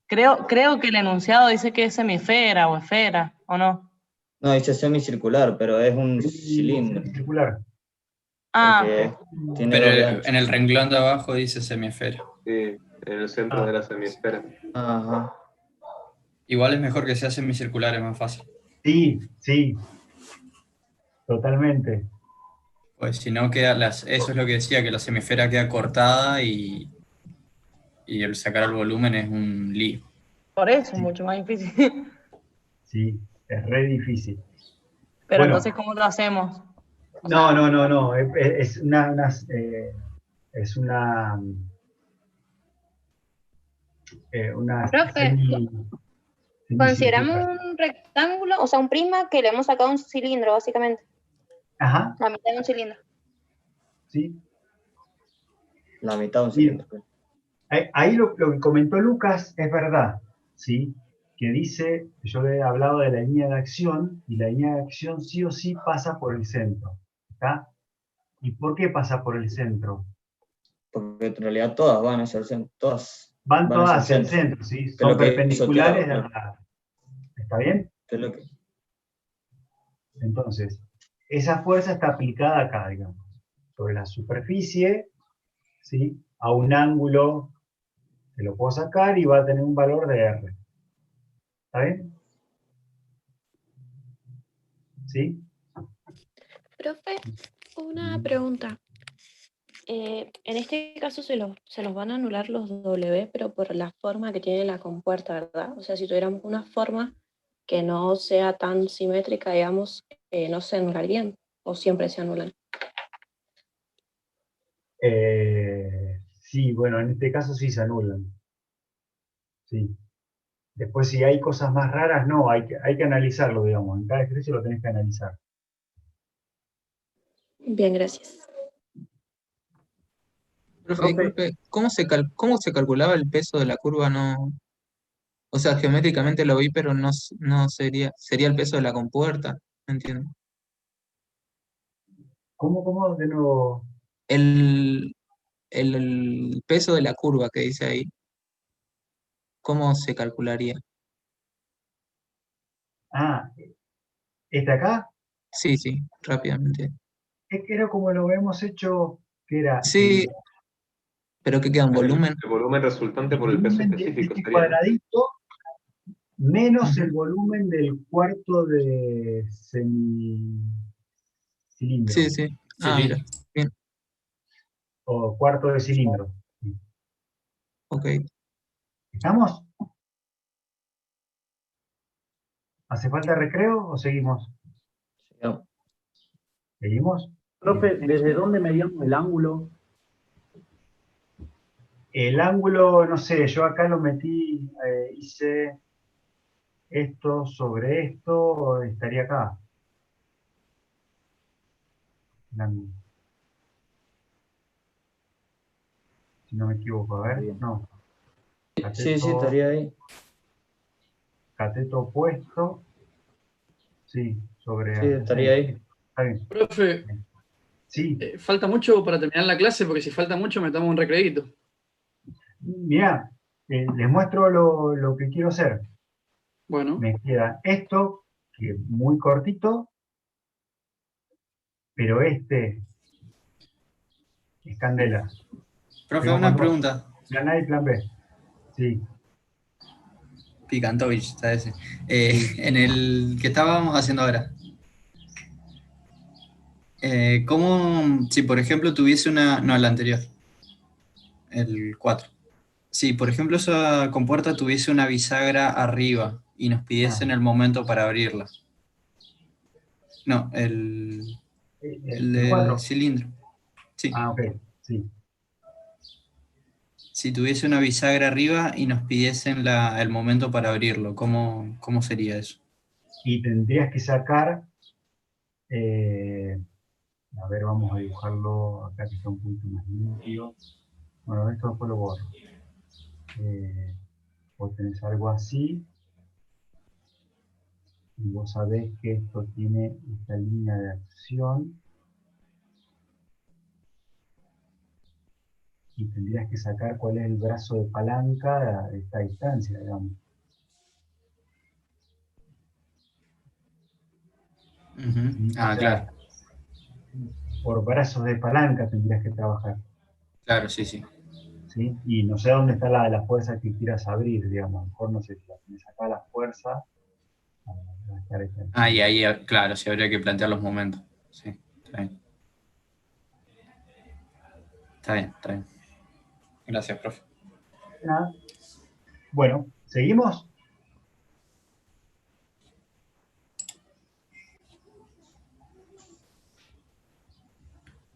Creo que el enunciado dice que es semiesfera o esfera, ¿o no? No, dice semicircular, pero es un cilindro. Semicircular. Porque tiene Pero 2 de ancho. en el renglón de abajo dice semiesfera. Sí, en el centro de la semiesfera. Ajá. Igual es mejor que sea semicircular, es más fácil. Sí, sí. Totalmente. Pues si no queda eso es lo que decía, que la semiesfera queda cortada y el sacar el volumen es un lío. Por eso es mucho más difícil. Sí, es re difícil. Pero Bueno, entonces, ¿cómo lo hacemos? No. Es una Profe, consideramos un rectángulo, o sea, un prisma que le hemos sacado un cilindro, básicamente. Ajá. La mitad de un cilindro. Sí. La mitad de un cilindro. Ahí lo que comentó Lucas es verdad, ¿sí? Que dice, yo le he hablado de la línea de acción, y la línea de acción sí o sí pasa por el centro, ¿está? ¿Y por qué pasa por el centro? Porque en realidad todas van hacia el centro. Van todas hacia el centro, ¿sí? Que es Son lo que hizo perpendiculares Tiago, a la... ¿Está bien? Que es lo que... Entonces, esa fuerza está aplicada acá, digamos, sobre la superficie, ¿sí? A un ángulo que lo puedo sacar y va a tener un valor de R. ¿Está bien? ¿Sí? Profe, una pregunta. En este caso se los van a anular los W, pero por la forma que tiene la compuerta, ¿verdad? O sea, si tuviéramos una forma que no sea tan simétrica, digamos, no se anularían, o siempre se anulan. Sí, bueno, en este caso sí se anulan. Sí. Después, si hay cosas más raras, no, hay que analizarlo, digamos. En cada ejercicio lo tenés que analizar. Bien, gracias. Profe, disculpe, ¿cómo se calculaba el peso de la curva? No, o sea, geométricamente lo vi, pero no sería el peso de la compuerta, no entiendo. ¿Cómo de nuevo? El peso de la curva que dice ahí, ¿cómo se calcularía? Ah, ¿este acá? Sí, rápidamente. Es que era como lo hemos hecho, que era Sí, pero ¿qué queda? ¿Un volumen? El volumen resultante por el peso volumen de específico este sería, ¿no? cuadradito menos el volumen del cuarto de semicilindro. Sí. Ah, mira, bien, O cuarto de cilindro. ok. ¿Estamos? ¿Hace falta recreo o seguimos? Sigamos. ¿Seguimos? Profe, ¿desde dónde medíamos el ángulo? El ángulo, no sé, yo acá lo metí, hice esto sobre esto, estaría acá. El ángulo. Si no me equivoco, a ver, no. Sí, estaría ahí. Cateto opuesto. Sí, sobre... Sí, estaría ahí. Está bien. Profe, Sí. falta mucho para terminar la clase, porque si falta mucho me tomo un recreíto. Mirá, les muestro lo que quiero hacer. Bueno. Me queda esto, que es muy cortito, pero este es candela. Profe, Tengo una con dos, pregunta. plan A y plan B. Sí. Picantovich, está ese. En el que estábamos haciendo ahora. ¿Cómo, si por ejemplo tuviese una, no, la anterior, el 4. Si por ejemplo esa compuerta tuviese una bisagra arriba y nos pidiesen el momento para abrirla. No, el del 4. cilindro. Sí. Ah, ok, sí. Si tuviese una bisagra arriba y nos pidiesen el momento para abrirlo, ¿cómo sería eso? Y tendrías que sacar, a ver, vamos a dibujarlo acá que está un poquito más limpio. Bueno, esto después lo borro. Vos tenés algo así, y vos sabés que esto tiene esta línea de acción, y tendrías que sacar cuál es el brazo de palanca de esta distancia, digamos. ¿Sí? Ah, O sea, claro. por brazos de palanca tendrías que trabajar. Claro, sí, sí. ¿Sí? Y no sé dónde está la fuerza que quieras abrir, digamos. A lo mejor no sé si la tienes acá la fuerza. Va a estar esta. Ah, y ahí, claro, sí habría que plantear los momentos. Sí, está bien. Está bien, está bien. Gracias, profe. Nada. Bueno, ¿seguimos?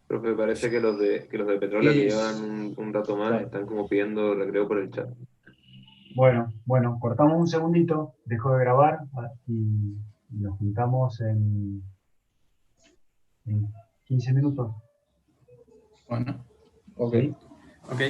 Profe, parece que los de petróleo que llevan un rato más Claro. están como pidiendo recreo por el chat. Bueno, cortamos un segundito, dejo de grabar y nos juntamos en 15 minutos. Bueno. Ok. Ok.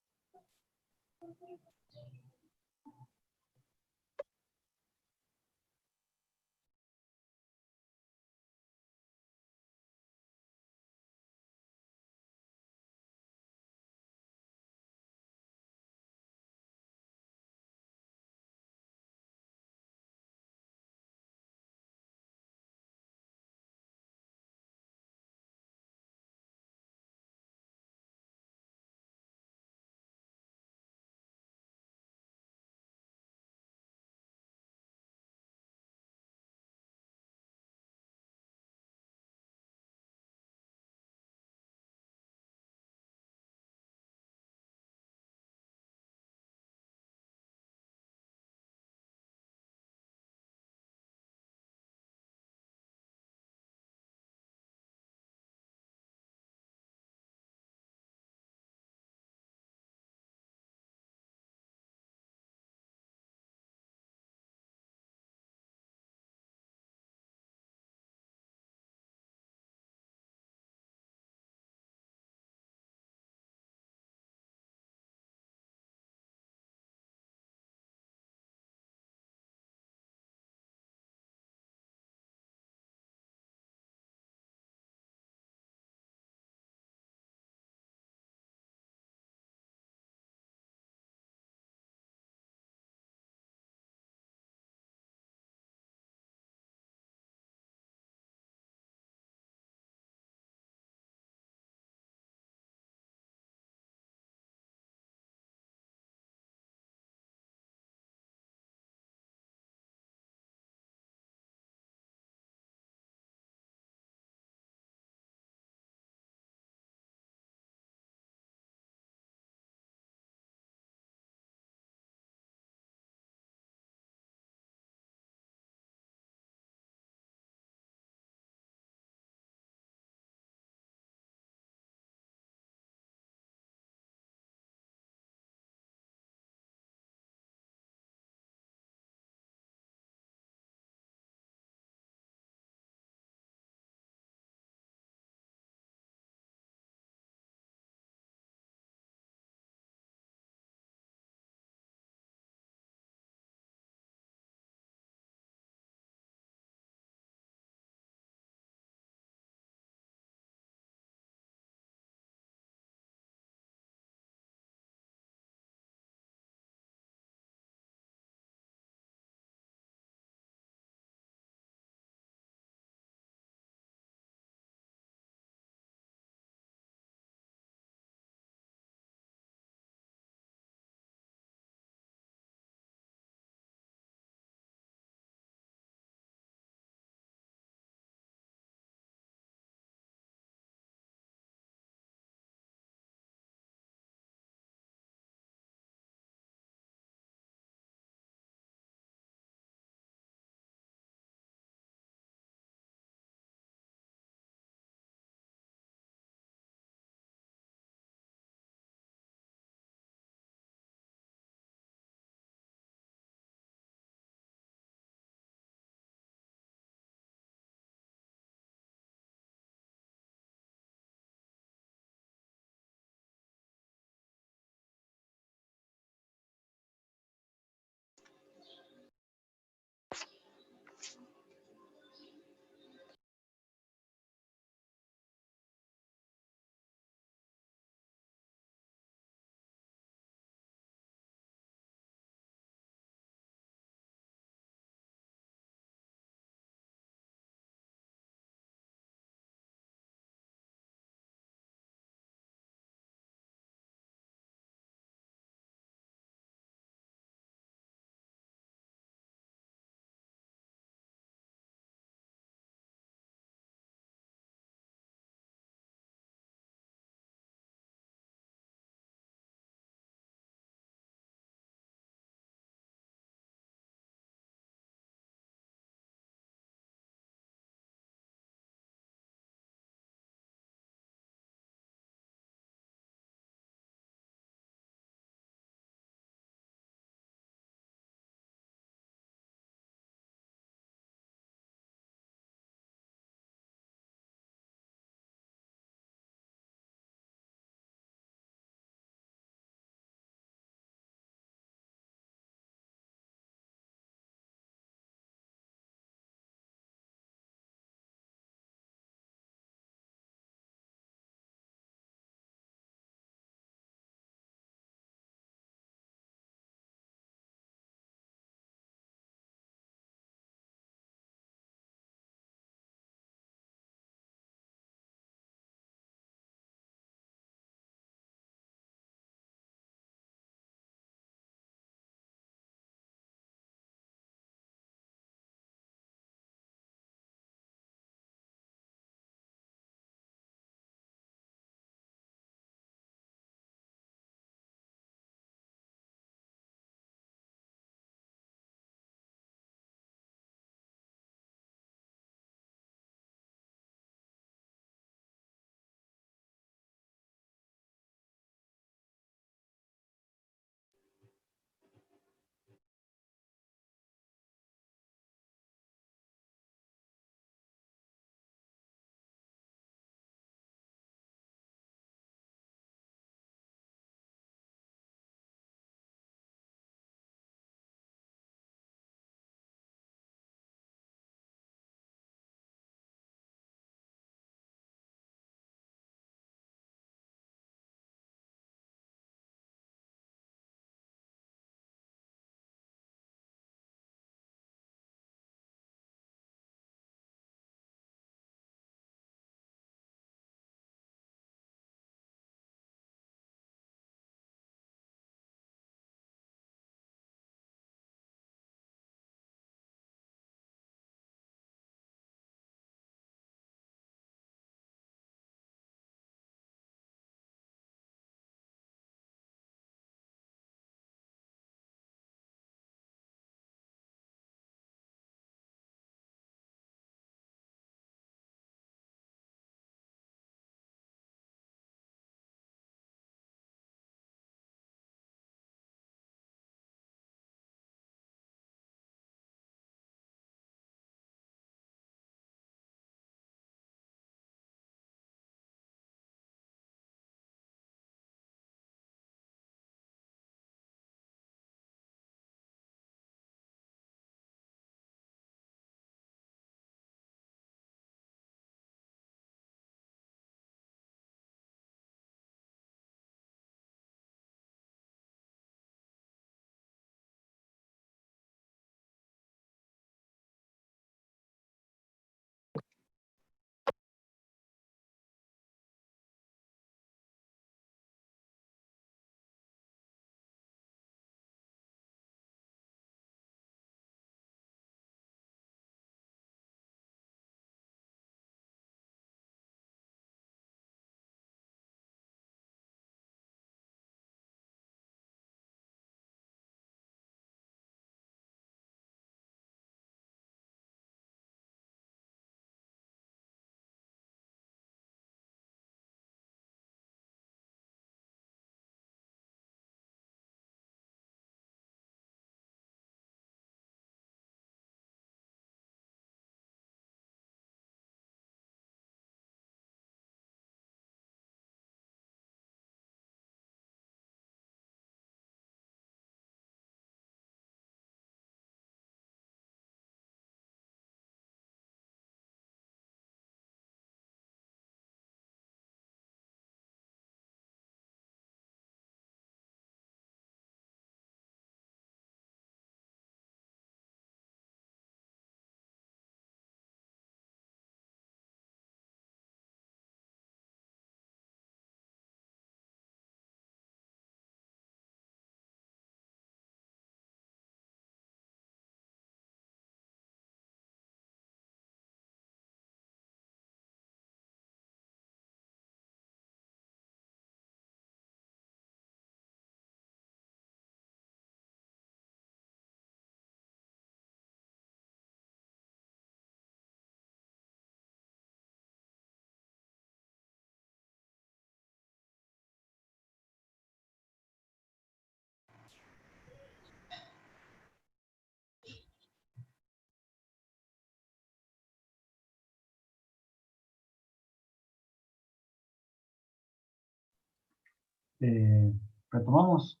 ¿Retomamos?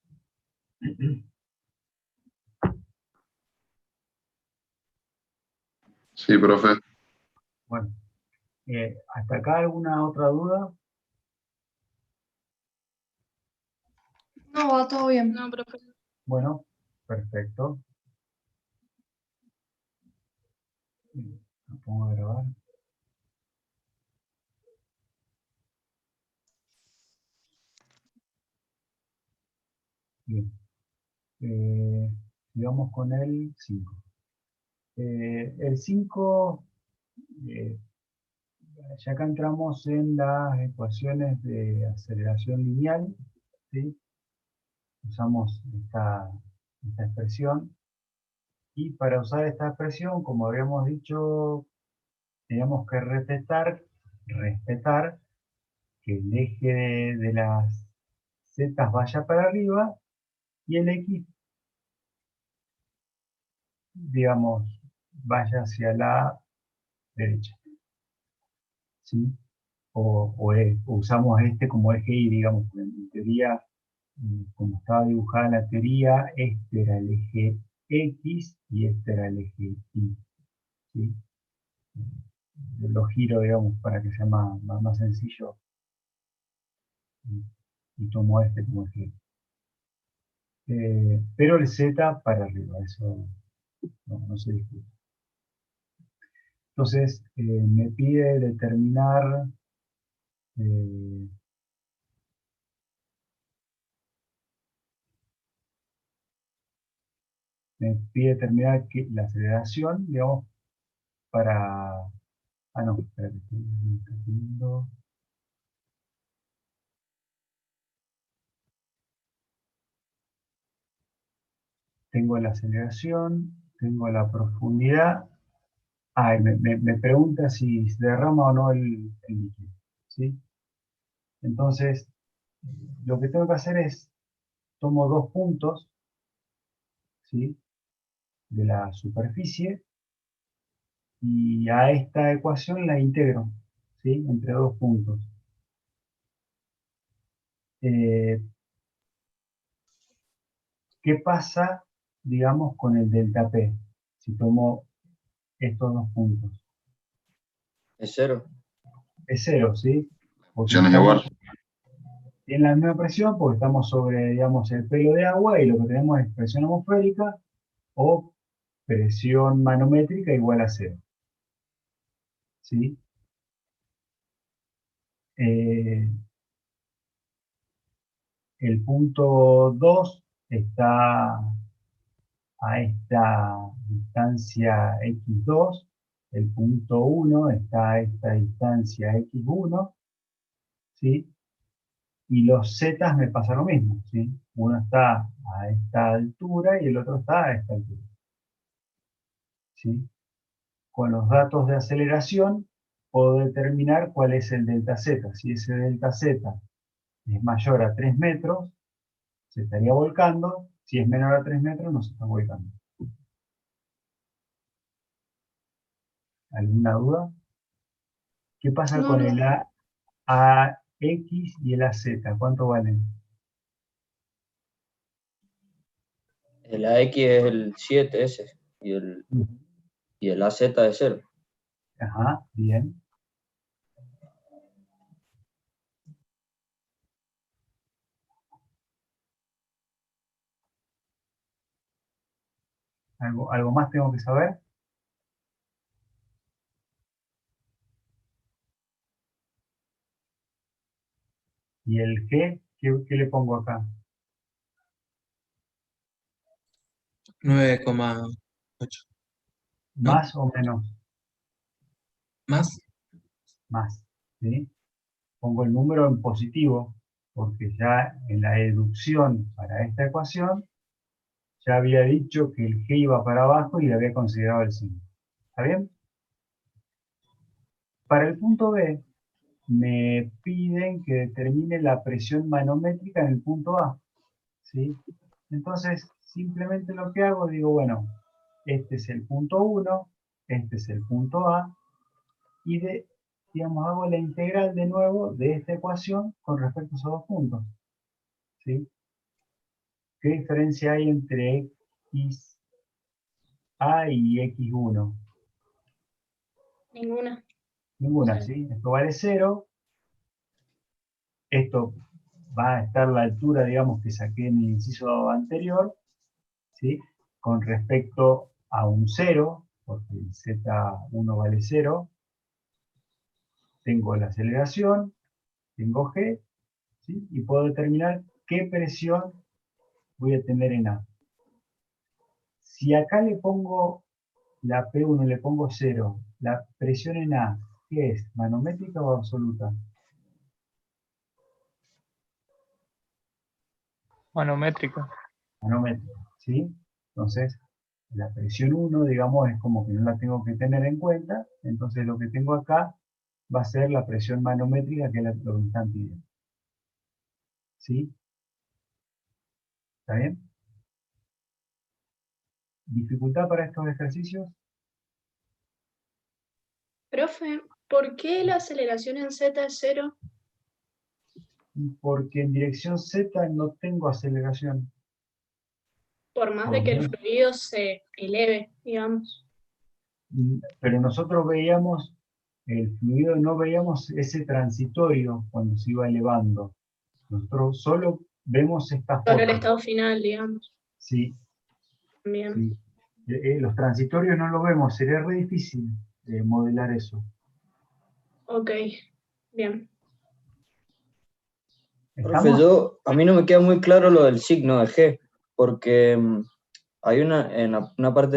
Sí, profe. Bueno, ¿hasta acá alguna otra duda? No, va todo bien. No, profe. Bueno, perfecto. Lo pongo a grabar. Bien. Sigamos con el 5. El 5, ya acá entramos en las ecuaciones de aceleración lineal, ¿sí? Usamos esta expresión, y para usar esta expresión, como habíamos dicho, teníamos que respetar que el eje de las z vaya para arriba y el x, digamos, vaya hacia la derecha, ¿sí? O usamos este como eje y, digamos, en teoría, como estaba dibujada en la teoría, este era el eje X y este era el eje Y, ¿sí? Lo giro, digamos, para que sea más sencillo, y tomo este como eje. Pero el Z para arriba, eso no se discute. Entonces, me pide determinar que la aceleración, digamos, para... Ah, no, espérate, estoy viendo. Tengo la aceleración, tengo la profundidad. Ah, y me pregunta si se derrama o no el líquido, ¿sí? Entonces, lo que tengo que hacer es, tomo 2 puntos, ¿sí?, de la superficie, y a esta ecuación la integro, ¿sí?, entre 2 puntos. ¿Qué pasa, digamos, con el delta P si tomo estos 2 puntos? Es 0. Es 0, ¿sí? Porque Presión es igual. tiene la misma presión porque estamos sobre, digamos, el pelo de agua, y lo que tenemos es presión atmosférica o presión manométrica igual a 0. ¿Sí? El punto 2 está a esta distancia x2, el punto 1 está a esta distancia x1, ¿sí? Y los zetas me pasa lo mismo, ¿sí? Uno está a esta altura y el otro está a esta altura, ¿sí? Con los datos de aceleración puedo determinar cuál es el delta z. Si ese delta z es mayor a 3 metros, se estaría volcando. Si es menor a 3 metros, no se está volcando. ¿Alguna duda? ¿Qué pasa con el AX y el AZ? ¿Cuánto valen? El AX es el 7 ese, y el AZ es 0. Ajá, bien. ¿Algo más tengo que saber? ¿Y el G? ¿Qué le pongo acá? 9,8. ¿No? ¿Más o menos? ¿Más? Más, ¿sí? Pongo el número en positivo, porque ya en la deducción para esta ecuación ya había dicho que el G iba para abajo y le había considerado el 5. ¿Está bien? Para el punto B, me piden que determine la presión manométrica en el punto A, ¿sí? Entonces, simplemente lo que hago, digo, bueno, este es el punto 1, este es el punto A, y digamos, hago la integral de nuevo de esta ecuación con respecto a esos 2 puntos. ¿sí? ¿Qué diferencia hay entre XA y X1? Ninguna. Ninguna, ¿sí? Esto vale 0. Esto va a estar a la altura, digamos, que saqué en el inciso anterior, ¿sí? Con respecto a un 0, porque el Z1 vale 0. Tengo la aceleración, tengo G, ¿sí? Y puedo determinar qué presión voy a tener en A. Si acá le pongo la P1, le pongo 0, la presión en A, ¿qué es? ¿Manométrica o absoluta? Manométrica. Manométrica, ¿sí? Entonces, la presión 1, digamos, es como que no la tengo que tener en cuenta, entonces lo que tengo acá va a ser la presión manométrica, que es lo que me están pidiendo. ¿Sí? ¿Está bien? ¿Dificultad para estos ejercicios? Profe, ¿por qué la aceleración en Z es 0? Porque en dirección Z no tengo aceleración. Por más Por de lo que el menos. fluido se eleve, digamos. Pero nosotros veíamos el fluido, no veíamos ese transitorio cuando se iba elevando. Nosotros solo vemos esta Solo el foto. estado final, digamos. Sí, Bien. sí. Los transitorios no lo vemos, sería re difícil modelar eso. Ok, bien. Profe, ¿Estamos? a mí no me queda muy claro lo del signo de G, porque hay una parte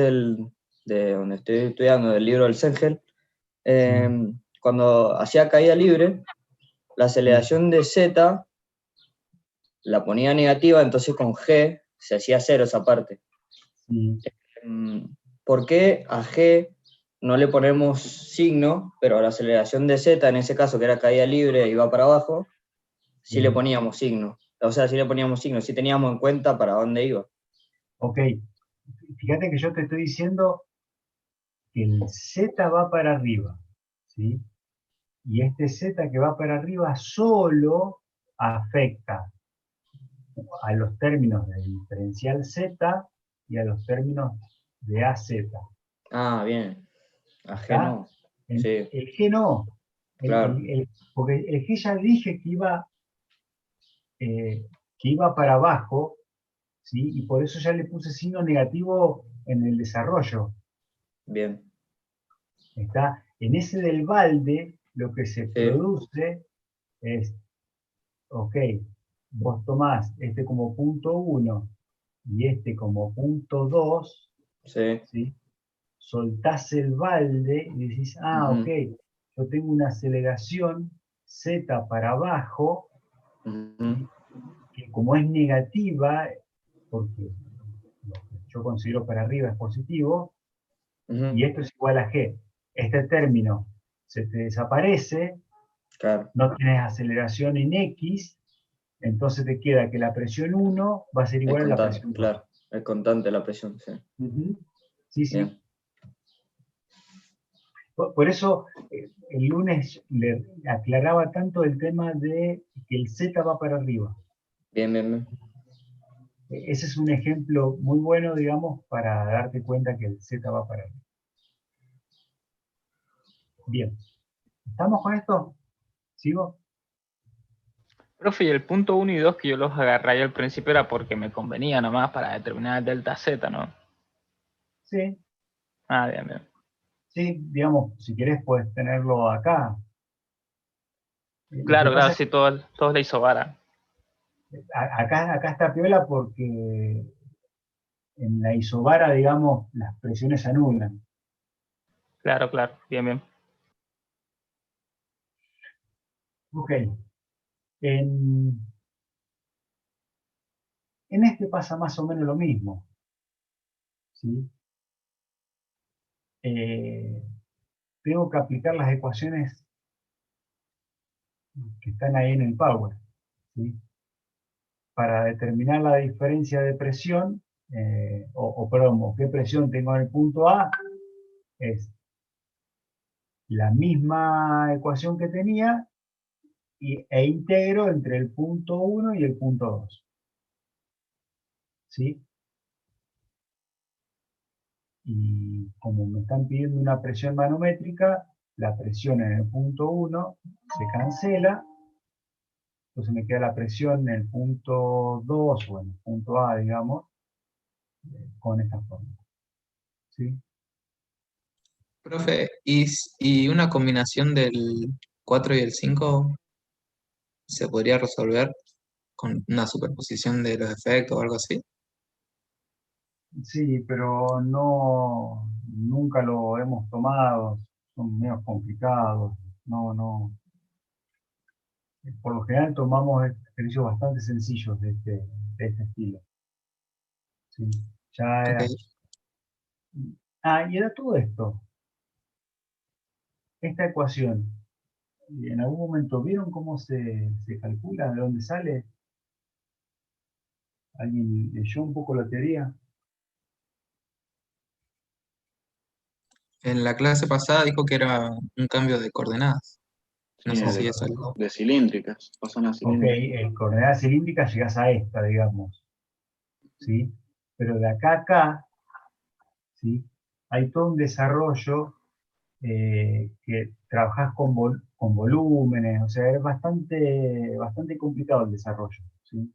de donde estoy estudiando, del libro del Sengel, cuando hacía caída libre, la aceleración de Z la ponía negativa, entonces con G se hacía 0 esa parte. Sí. ¿Por qué a G no le ponemos signo, pero a la aceleración de Z, en ese caso que era caída libre y va para abajo, sí le poníamos signo? O sea, sí le poníamos signo, sí teníamos en cuenta para dónde iba. Ok. Fíjate que yo te estoy diciendo que el Z va para arriba, ¿sí? Y este Z que va para arriba solo afecta a los términos del diferencial Z y a los términos de AZ. Ah, bien. A G ¿Está? no. Sí, El G no. claro. Porque el G ya dije que iba para abajo, ¿sí? Y por eso ya le puse signo negativo en el desarrollo. Bien. ¿Está? En ese del balde, lo que se Sí. produce es, ok, vos tomás este como punto 1 y este como punto 2, Sí. ¿sí? Soltás el balde y decís, ok, yo tengo una aceleración Z para abajo, ¿sí? Que como es negativa, porque lo que yo considero para arriba es positivo, y esto es igual a G. Este término se te desaparece, claro. No tenés aceleración en X, entonces te queda que la presión 1 va a ser igual a la presión 2. Claro, es constante la presión, sí. Sí, sí. Bien. Por eso el lunes le aclaraba tanto el tema de que el Z va para arriba. Bien, bien, bien. Ese es un ejemplo muy bueno, digamos, para darte cuenta que el Z va para arriba. Bien. ¿Estamos con esto? ¿Sigo? Profe, y el punto 1 y 2 que yo los agarré ahí al principio era porque me convenía nomás para determinar el delta Z, ¿no? Sí. Ah, bien, bien. Sí, digamos, si querés puedes tenerlo acá. Claro, claro, sí, todo es la isobara. Acá está piola porque en la isobara, digamos, las presiones se anulan. Claro, claro, bien, bien. Ok. En este pasa más o menos lo mismo. ¿Sí? Tengo que aplicar las ecuaciones que están ahí en el Power. ¿Sí? Para determinar la diferencia de presión, perdón, qué presión tengo en el punto A, es la misma ecuación que tenía e integro entre el punto 1 y el punto 2. ¿sí? Y como me están pidiendo una presión manométrica, la presión en el punto 1 se cancela, entonces me queda la presión en el punto 2 o en el punto A, digamos, con esta forma, ¿sí? Profe, ¿y una combinación del 4 y el 5 se podría resolver con una superposición de los efectos o algo así? Sí, pero no, nunca lo hemos tomado, son medio complicados, no. Por lo general tomamos ejercicios bastante sencillos de este estilo. ¿Sí? Ya Ok. era. Y era todo esto. Esta ecuación, ¿en algún momento vieron cómo se calcula? ¿De dónde sale? ¿Alguien leyó un poco la teoría? En la clase pasada dijo que era un cambio de coordenadas. No sé si es algo. De cilíndricas, pasan a Ok, cilíndricas. en coordenada cilíndrica llegás a esta, digamos. ¿Sí? Pero de acá a acá, ¿sí? Hay todo un desarrollo que trabajás con volúmenes, o sea, es bastante complicado el desarrollo, ¿sí?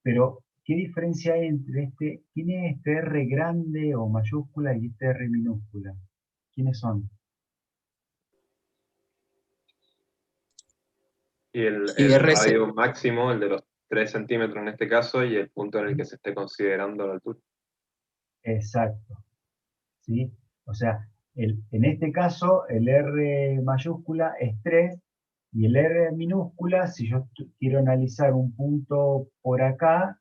Pero, ¿qué diferencia hay entre quién es este R grande o mayúscula y este R minúscula? ¿Quiénes son? Y el, Y el RC, radio máximo, el de los 3 centímetros en este caso, y el punto en el que se esté considerando la altura. Exacto, ¿sí? O sea, en este caso, el R mayúscula es 3 y el R minúscula, si yo quiero analizar un punto por acá,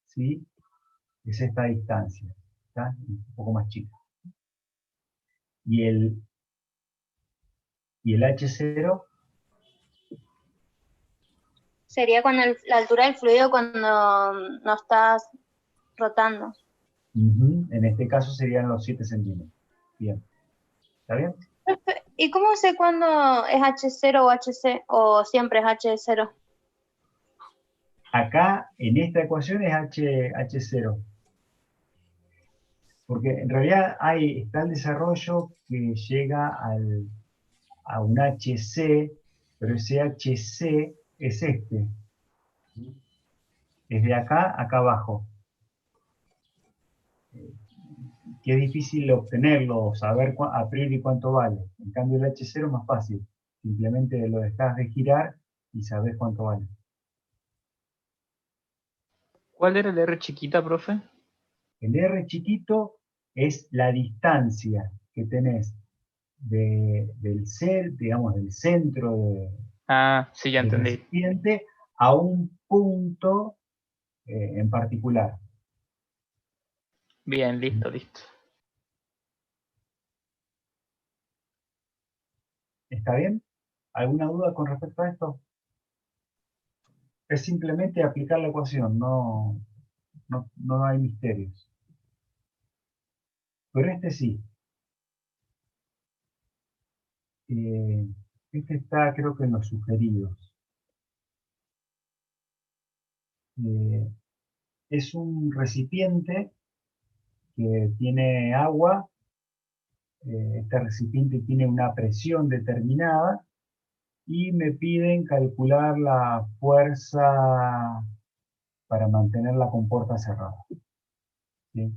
¿sí? Es esta distancia, ¿está? Un poco más chica. Y el H0 Sería cuando la altura del fluido cuando no estás rotando. en este caso serían los 7 centímetros. Bien. ¿Está bien? ¿Y cómo sé cuándo es H0 o HC o siempre es H0? Acá, en esta ecuación es H0. Porque en realidad está el desarrollo que llega a un HC, pero ese HC es este. Es de acá abajo. Que es difícil obtenerlo, saber a priori cuánto vale. En cambio el H0 es más fácil. Simplemente lo dejas de girar y sabes cuánto vale. ¿Cuál era el R chiquita, profe? El R chiquito es la distancia que tenés del digamos, del centro Ah, sí, ya del entendí. recipiente a un punto en particular. Bien, listo, listo. ¿Está bien? ¿Alguna duda con respecto a esto? Es simplemente aplicar la ecuación, no hay misterios. Pero este sí. Este está, creo que en los sugeridos. Es un recipiente que tiene agua. Este recipiente tiene una presión determinada y me piden calcular la fuerza para mantener la compuerta cerrada. ¿Sí?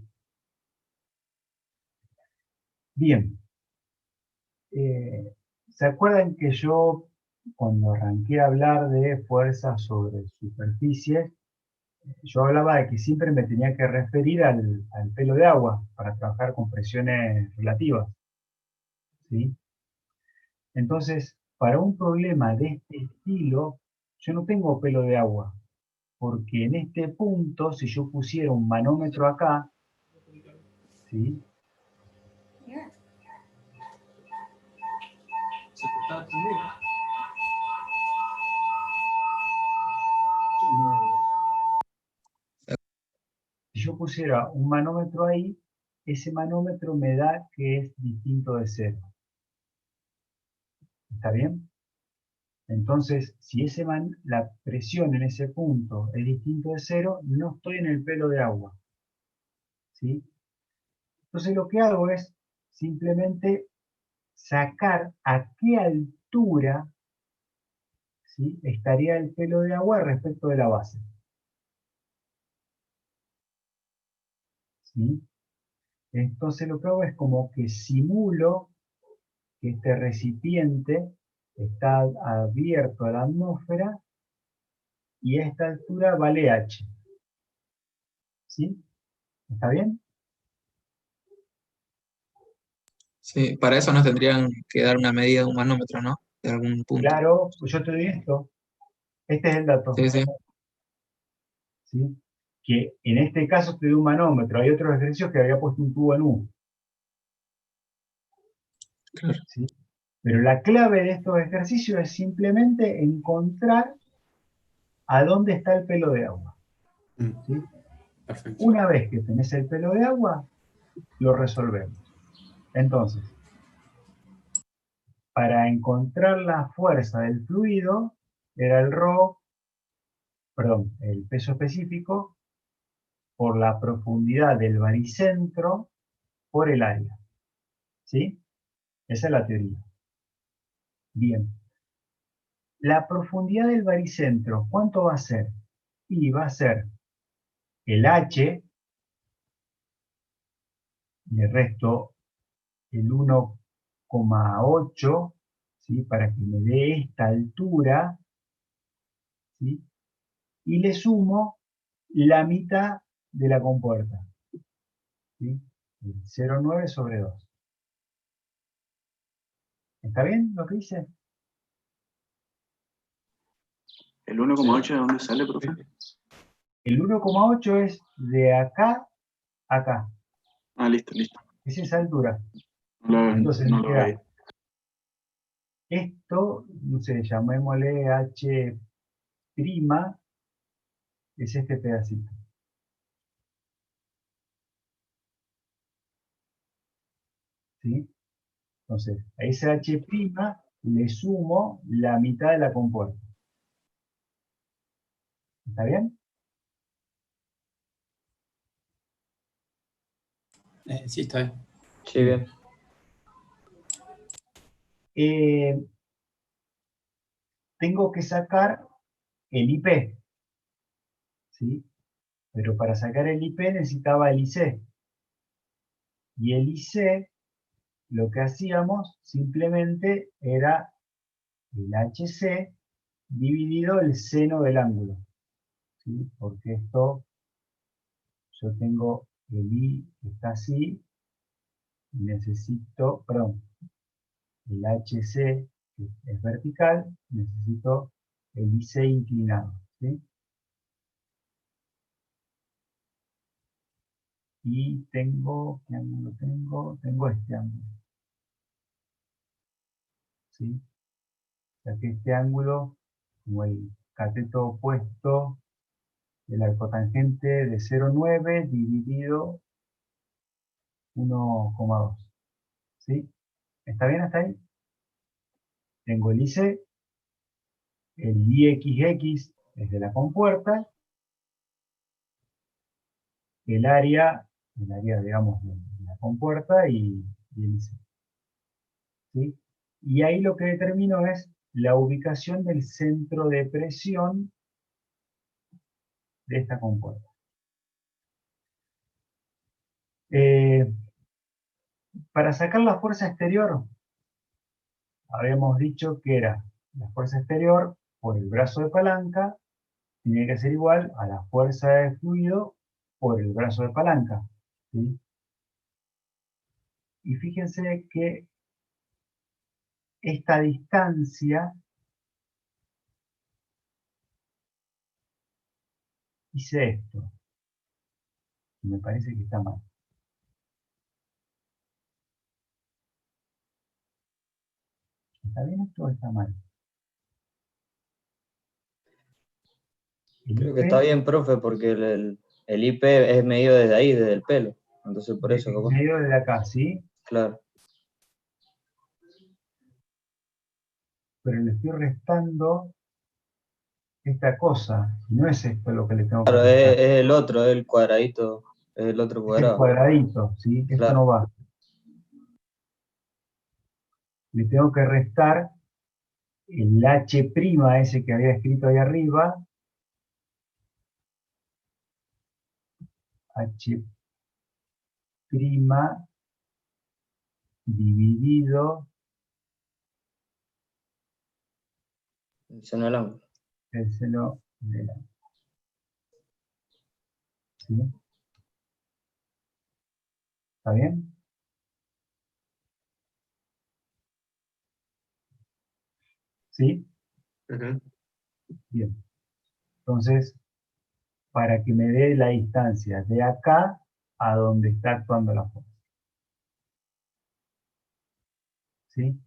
Bien. ¿Se acuerdan que yo, cuando arranqué a hablar de fuerzas sobre superficie, yo hablaba de que siempre me tenía que referir al pelo de agua para trabajar con presiones relativas? ¿Sí? Entonces, para un problema de este estilo, yo no tengo pelo de agua, porque en este punto, si yo pusiera un manómetro acá, ¿sí? Si yo pusiera un manómetro ahí, ese manómetro me da que es distinto de cero. ¿Está bien? Entonces, si la presión en ese punto es distinto de 0, no estoy en el pelo de agua. ¿Sí? Entonces lo que hago es simplemente sacar a qué altura, ¿sí?, estaría el pelo de agua respecto de la base. ¿Sí? Entonces lo que hago es como que simulo que este recipiente está abierto a la atmósfera y a esta altura vale h. ¿Sí? ¿Está bien? Sí, para eso nos tendrían que dar una medida de un manómetro, ¿no? De algún punto. Claro, pues yo te doy esto. Este es el dato. Sí, sí. ¿Sí? Que en este caso te doy un manómetro. Hay otros ejercicios que había puesto un tubo en U. Claro. ¿Sí? Pero la clave de estos ejercicios es simplemente encontrar a dónde está el pelo de agua. ¿Sí? Perfecto. Una vez que tenés el pelo de agua, lo resolvemos. Entonces, para encontrar la fuerza del fluido, era el el peso específico, por la profundidad del baricentro por el área. ¿Sí? Esa es la teoría. Bien. La profundidad del baricentro, ¿cuánto va a ser? Y va a ser el H, le resto el 1,8, ¿sí?, para que me dé esta altura, ¿sí?, y le sumo la mitad de la compuerta, ¿sí?, el 0,9 sobre 2. ¿Está bien lo que hice? ¿El 1,8 de dónde sale, profe? El 1,8 es de acá a acá. Ah, listo, listo. Es esa altura. Entonces no lo veía. Esto, no sé, llamémosle H', es este pedacito. ¿Sí? Entonces, a ese H' le sumo la mitad de la compuerta. ¿Está bien? Sí, está bien. Sí, bien. Tengo que sacar el IP. ¿Sí? Pero para sacar el IP necesitaba el IC. Y el IC, lo que hacíamos simplemente era el HC dividido el seno del ángulo. ¿Sí? Porque esto, yo tengo el I que está así, y necesito, perdón, el HC que es vertical, necesito el IC inclinado. ¿Sí? Y tengo, ¿qué ángulo tengo? Tengo este ángulo. ¿Sí? O sea que este ángulo, como el cateto opuesto del arcotangente de 0,9 dividido 1,2. ¿Sí? ¿Está bien hasta ahí? Tengo el IC, el IXX es de la compuerta, el área digamos de la compuerta y el IC. ¿Sí? Y ahí lo que determino es la ubicación del centro de presión de esta compuerta. Para sacar la fuerza exterior, habíamos dicho que era la fuerza exterior por el brazo de palanca, tiene que ser igual a la fuerza de fluido por el brazo de palanca. ¿Sí? Y fíjense que esta distancia, hice esto, y me parece que está mal. ¿Está bien esto o está mal? Creo que está bien, profe, porque el IP es medido desde ahí, desde el pelo. Entonces, por eso, capaz. Medido desde acá, ¿sí? Claro. pero le estoy restando esta cosa. Y no es esto lo que le tengo que Claro, restar. es el otro, es el cuadradito, es el otro Es el cuadrado. cuadradito, ¿sí? Esto Claro. no va. Le tengo que restar el H' ese que había escrito ahí arriba, H' dividido El seno del ángulo. el seno del ángulo. ¿Sí? ¿Está bien? ¿Sí? Bien. Entonces, para que me dé la distancia de acá a donde está actuando la fuerza. ¿Sí?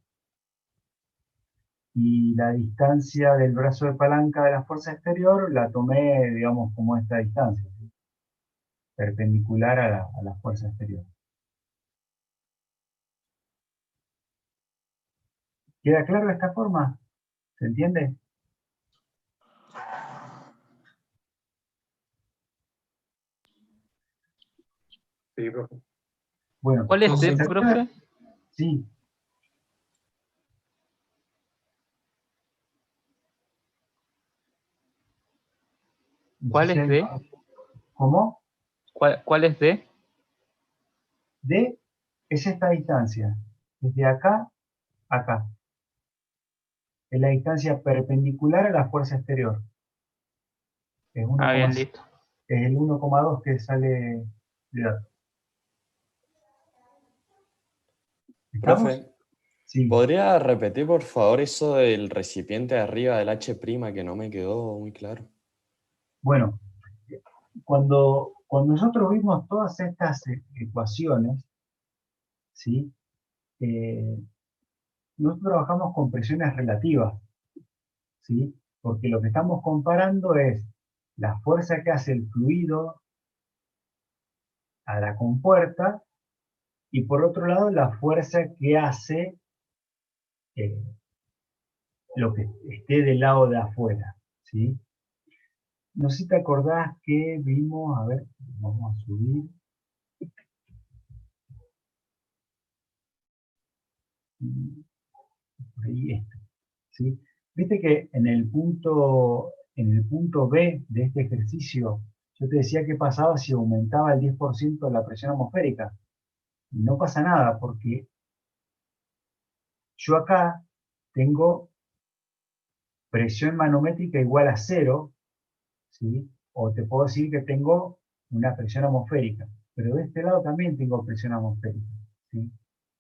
Y la distancia del brazo de palanca de la fuerza exterior la tomé, digamos, como esta distancia, ¿sí? Perpendicular a la fuerza exterior. ¿Queda claro de esta forma? ¿Se entiende? Sí, profe. Bueno, ¿Cuál es D, entonces, profe? sí. ¿Cuál es D? ¿Cómo? ¿Cuál es D? D es esta distancia, desde acá a acá. Es la distancia perpendicular a la fuerza exterior. Es Ah, bien, 1,6. listo. Es el 1,2 que sale de dato. ¿Estamos? Profe, Sí. ¿podría repetir por favor eso del recipiente de arriba del H' que no me quedó muy claro? Bueno, cuando nosotros vimos todas estas ecuaciones, ¿sí? Nosotros trabajamos con presiones relativas, ¿sí? Porque lo que estamos comparando es la fuerza que hace el fluido a la compuerta y por otro lado la fuerza que hace lo que esté del lado de afuera, ¿sí? No sé si te acordás que vimos, a ver, vamos a subir. Por ahí esto, ¿sí? Viste que en el punto B de este ejercicio, yo te decía qué pasaba si aumentaba el 10% de la presión atmosférica. Y no pasa nada, porque yo acá tengo presión manométrica igual a 0, ¿sí? O te puedo decir que tengo una presión atmosférica, pero de este lado también tengo presión atmosférica, ¿sí?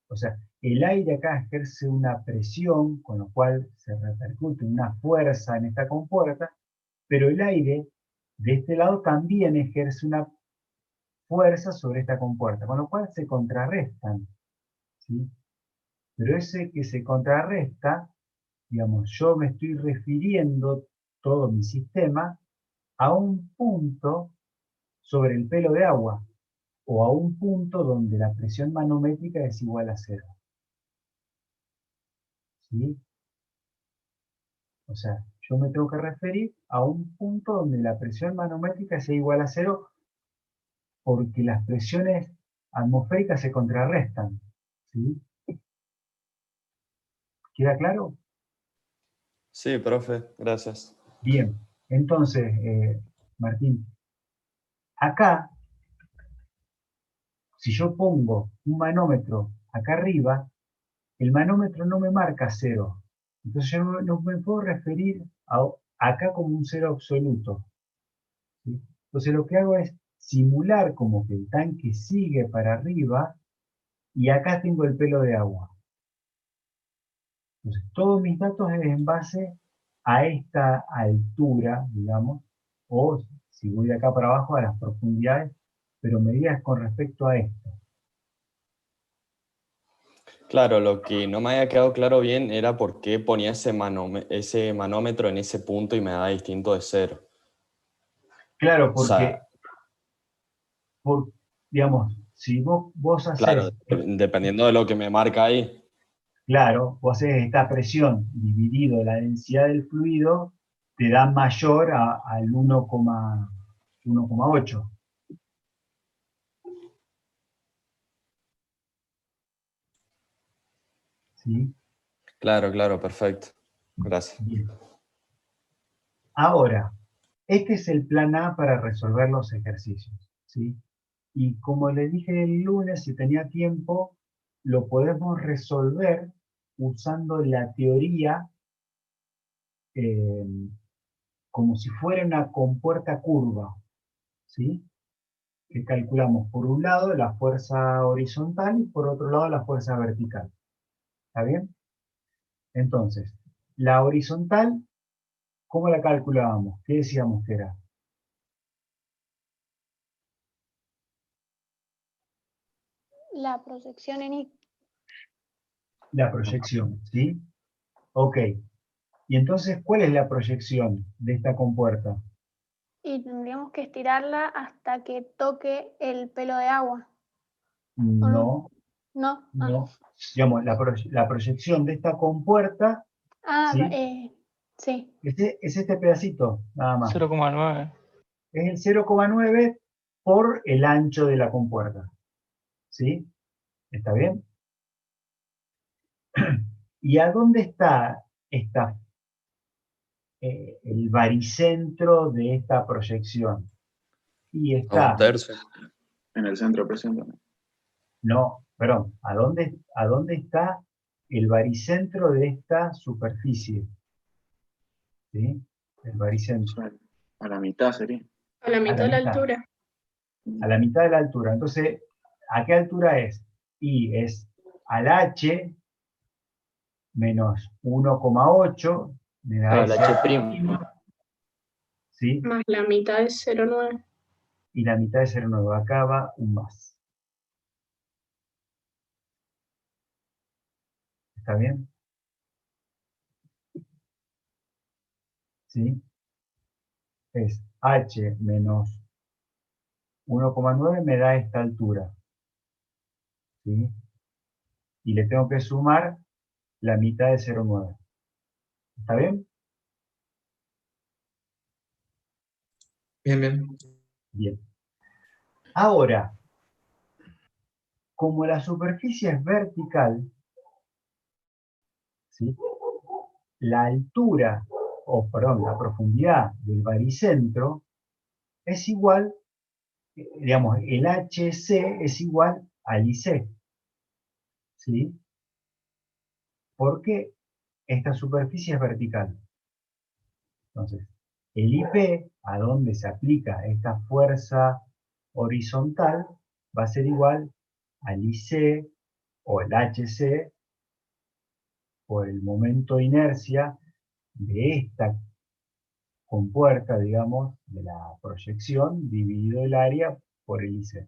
O sea, el aire acá ejerce una presión, con lo cual se repercute una fuerza en esta compuerta, pero el aire de este lado también ejerce una fuerza sobre esta compuerta, con lo cual se contrarrestan, ¿sí? Pero ese que se contrarresta, digamos, yo me estoy refiriendo todo mi sistema a un punto sobre el pelo de agua, o a un punto donde la presión manométrica es igual a 0. ¿Sí? O sea, yo me tengo que referir a un punto donde la presión manométrica sea igual a 0 porque las presiones atmosféricas se contrarrestan. ¿Sí? ¿Queda claro? Sí, profe, gracias. Bien, entonces, Martín, acá, si yo pongo un manómetro acá arriba, el manómetro no me marca 0. Entonces yo no me puedo referir acá como un 0 absoluto. ¿Sí? Entonces lo que hago es simular como que el tanque sigue para arriba y acá tengo el pelo de agua. Entonces todos mis datos es en base a esta altura, digamos, o si voy de acá para abajo a las profundidades, pero medidas con respecto a esto. Claro, lo que no me había quedado claro bien era por qué ponía ese manómetro en ese punto y me da distinto de 0. Claro, O sea, digamos, si vos claro, hacés, dependiendo de lo que me marca ahí. claro, vos haces esta presión dividido la densidad del fluido, te da mayor al 1,8. ¿Sí? Claro, claro, perfecto. Gracias. Bien. Ahora, este es el plan A para resolver los ejercicios, ¿sí? Y como les dije el lunes, si tenía tiempo, lo podemos resolver usando la teoría como si fuera una compuerta curva, ¿sí? Que calculamos por un lado la fuerza horizontal y por otro lado la fuerza vertical. ¿Está bien? Entonces, la horizontal, ¿cómo la calculábamos? ¿Qué decíamos que era? La proyección en Y. La proyección, ¿sí? Ok. Y entonces, ¿cuál es la proyección de esta compuerta? Y tendríamos que estirarla hasta que toque el pelo de agua. No, ¿No? no. Digamos, la proyección de esta compuerta, ¿sí? Sí. Es este pedacito, nada más. 0,9. Es el 0,9 por el ancho de la compuerta. ¿Sí? ¿Está bien? ¿Y a dónde está el baricentro de esta proyección? Y A está... 1/3. En el centro de presión también. No, perdón. ¿A dónde está el baricentro de esta superficie? ¿Sí? El baricentro. A la mitad sería. A la mitad de la altura. A la mitad de la altura. Entonces, ¿a qué altura es? Y es al H menos 1,8 me da Al ese H'. ¿sí? Más la mitad de 0,9. Y la mitad de 0,9. Acá va un más. ¿Está bien? ¿Sí? Es H menos 1,9 me da esta altura. ¿Sí? Y le tengo que sumar la mitad de 0,9. ¿Está bien? Bien, bien. Bien. Ahora, como la superficie es vertical, ¿sí? La altura, perdón, la profundidad del baricentro es igual, digamos, el HC es igual al IC. ¿Sí? Porque esta superficie es vertical. Entonces, el IP, a donde se aplica esta fuerza horizontal, va a ser igual al IC o el HC por el momento de inercia de esta compuerta, digamos, de la proyección dividido el área por el IC.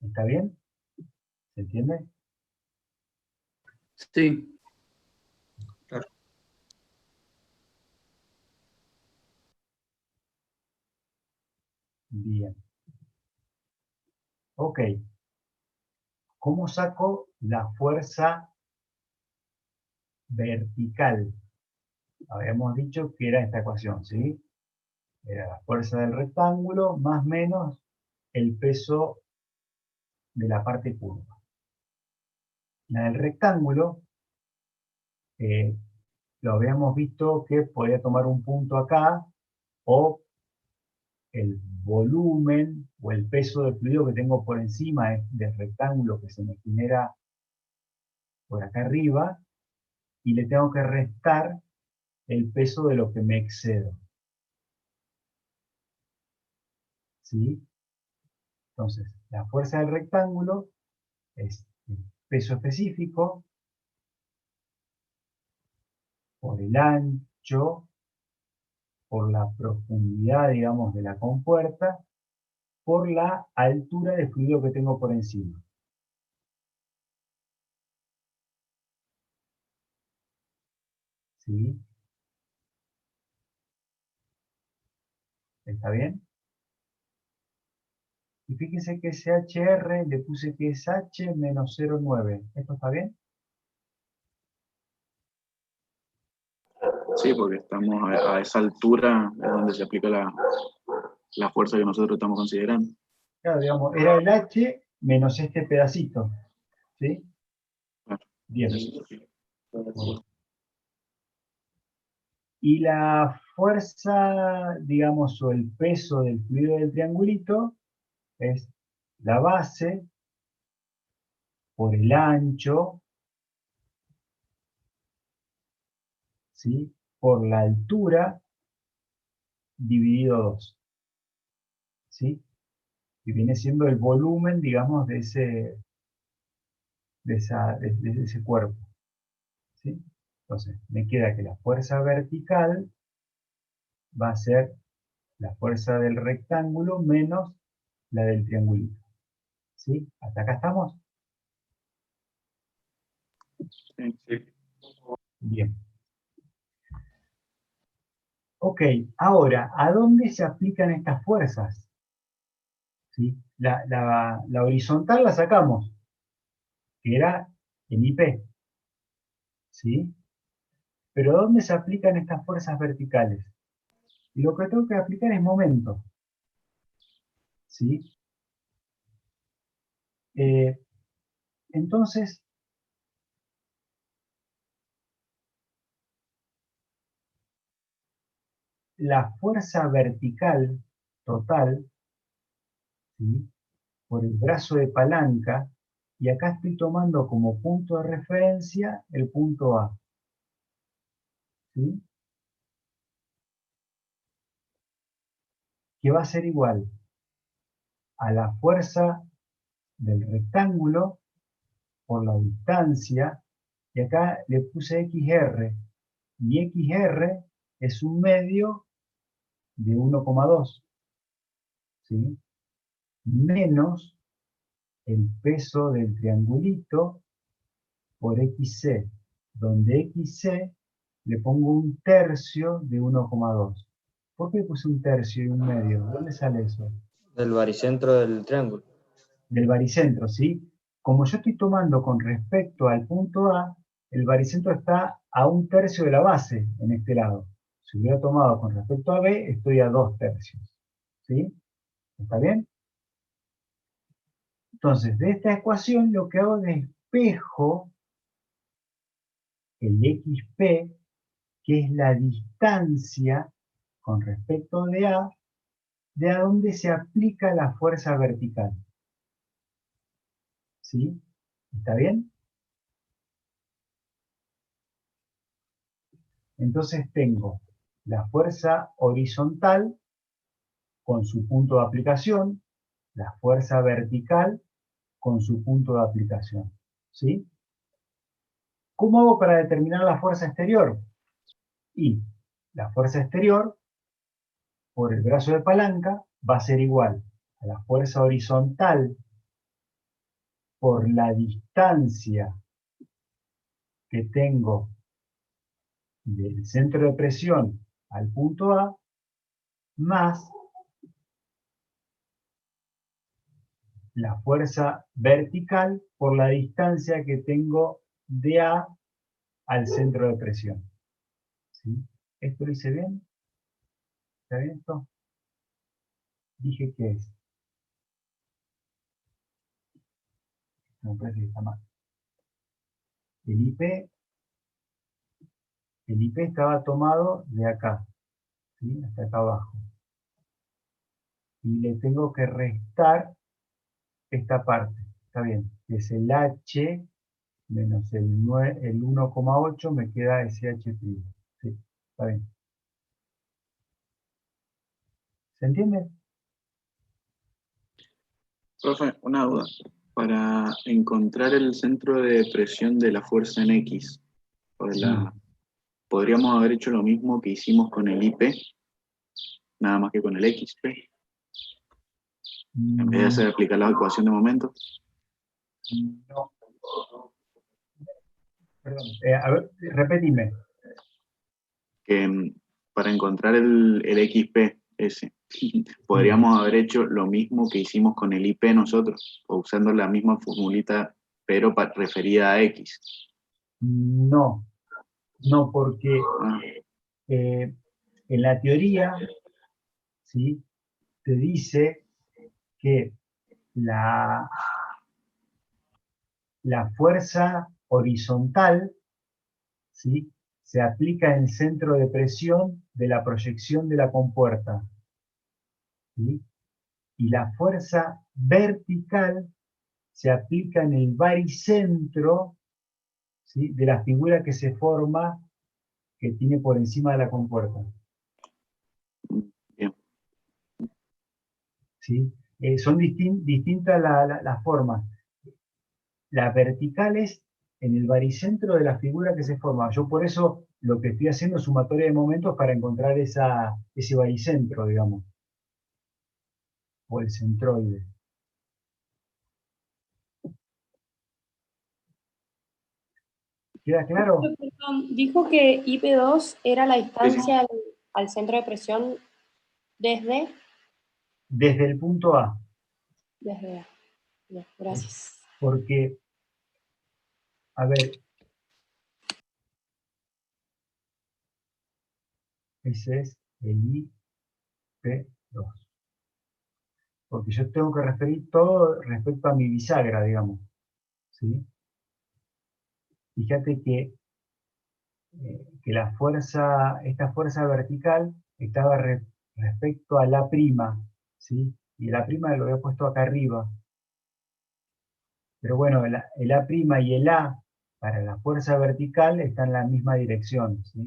¿Está bien? ¿Se entiende? Sí. Bien. Ok. ¿Cómo saco la fuerza vertical? Habíamos dicho que era esta ecuación, ¿sí? Era la fuerza del rectángulo más menos el peso de la parte curva. La del rectángulo, lo habíamos visto que podía tomar un punto acá, o el volumen o el peso del fluido que tengo por encima del rectángulo que se me genera por acá arriba, y le tengo que restar el peso de lo que me excedo. ¿Sí? Entonces, la fuerza del rectángulo es el peso específico por el ancho, por la profundidad, digamos, de la compuerta, por la altura de fluido que tengo por encima. ¿Sí? ¿Está bien? Y fíjense que ese HR le puse que es H menos 0,9. ¿Esto está bien? Sí, porque estamos a esa altura, es donde se aplica la fuerza que nosotros estamos considerando. Claro, digamos, era el H menos este pedacito. ¿Sí? Bien. Y la fuerza, digamos, o el peso del fluido del triangulito es la base por el ancho, ¿sí? Por la altura dividido 2. ¿Sí? Que viene siendo el volumen, digamos, de ese cuerpo. ¿Sí? Entonces, me queda que la fuerza vertical va a ser la fuerza del rectángulo menos la del triangulito. ¿Sí? ¿Hasta acá estamos? Sí. Bien. Ok, ahora, ¿a dónde se aplican estas fuerzas? ¿Sí? La horizontal la sacamos, que era en IP. ¿Sí? Pero ¿a dónde se aplican estas fuerzas verticales? Y lo que tengo que aplicar es momento. ¿Sí? Entonces, la fuerza vertical total, ¿sí? Por el brazo de palanca, y acá estoy tomando como punto de referencia el punto A. ¿Sí? Que va a ser igual a la fuerza del rectángulo por la distancia, y acá le puse XR, y XR es un medio de 1,2, ¿sí? Menos el peso del triangulito por XC, donde XC le pongo un tercio de 1,2. ¿Por qué puse un tercio y un medio? ¿De dónde sale eso? Del baricentro del triángulo. Del baricentro, ¿sí? Como yo estoy tomando con respecto al punto A, el baricentro está a un tercio de la base en este lado. Si hubiera tomado con respecto a B, estoy a 2/3. ¿Sí? ¿Está bien? Entonces, de esta ecuación lo que hago es despejo el XP, que es la distancia con respecto de A donde se aplica la fuerza vertical. ¿Sí? ¿Está bien? Entonces tengo la fuerza horizontal con su punto de aplicación, la fuerza vertical con su punto de aplicación. ¿Sí? ¿Cómo hago para determinar la fuerza exterior? Y la fuerza exterior por el brazo de palanca va a ser igual a la fuerza horizontal por la distancia que tengo del centro de presión al punto A, más la fuerza vertical por la distancia que tengo de A al centro de presión. ¿Sí? ¿Esto lo hice bien? ¿Está bien esto? Dije que es. Me parece que está mal. El IP estaba tomado de acá, ¿sí? Hasta acá abajo. Y le tengo que restar esta parte. Está bien. Es el H menos el 1,8, me queda ese H frío. Sí, está bien. ¿Se entiende? Profe, una duda. Para encontrar el centro de presión de la fuerza en X, ¿podríamos haber hecho lo mismo que hicimos con el IP? Nada más que con el XP. En vez de hacer aplicar la ecuación de momento. No. Perdón. A ver, repetime. Que para encontrar el XP ese, podríamos haber hecho lo mismo que hicimos con el IP nosotros, o usando la misma formulita, pero referida a X. No, no, porque en la teoría, ¿sí?, te dice que la fuerza horizontal, ¿sí?, se aplica en el centro de presión de la proyección de la compuerta, ¿sí?, y la fuerza vertical se aplica en el baricentro, ¿sí?, de la figura que se forma, que tiene por encima de la compuerta. Bien. ¿Sí? Son distintas las formas. Las verticales en el baricentro de la figura que se forma. Yo por eso lo que estoy haciendo es sumatoria de momentos para encontrar ese baricentro, digamos. O el centroide. ¿Queda claro? Perdón, dijo que IP2 era la distancia al centro de presión desde... Desde el punto A. Desde A. Bien, gracias. Porque, a ver, ese es el IP2. Porque yo tengo que referir todo respecto a mi bisagra, digamos. ¿Sí? Fíjate que esta fuerza vertical estaba respecto a la prima, ¿sí? Y la prima lo había puesto acá arriba. Pero bueno, el A' y el A para la fuerza vertical están en la misma dirección, ¿sí?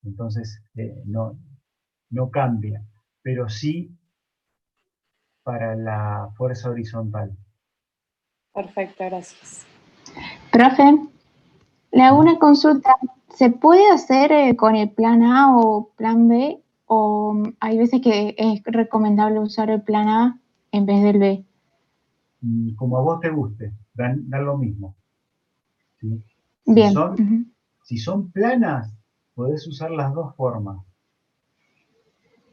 Entonces no cambia, pero sí para la fuerza horizontal. Perfecto, gracias. Profe, le hago una consulta. ¿Se puede hacer con el plan A o plan B? ¿O hay veces que es recomendable usar el plan A en vez del B? Como a vos te guste, dan lo mismo. ¿Sí? Bien. Si son planas, podés usar las dos formas.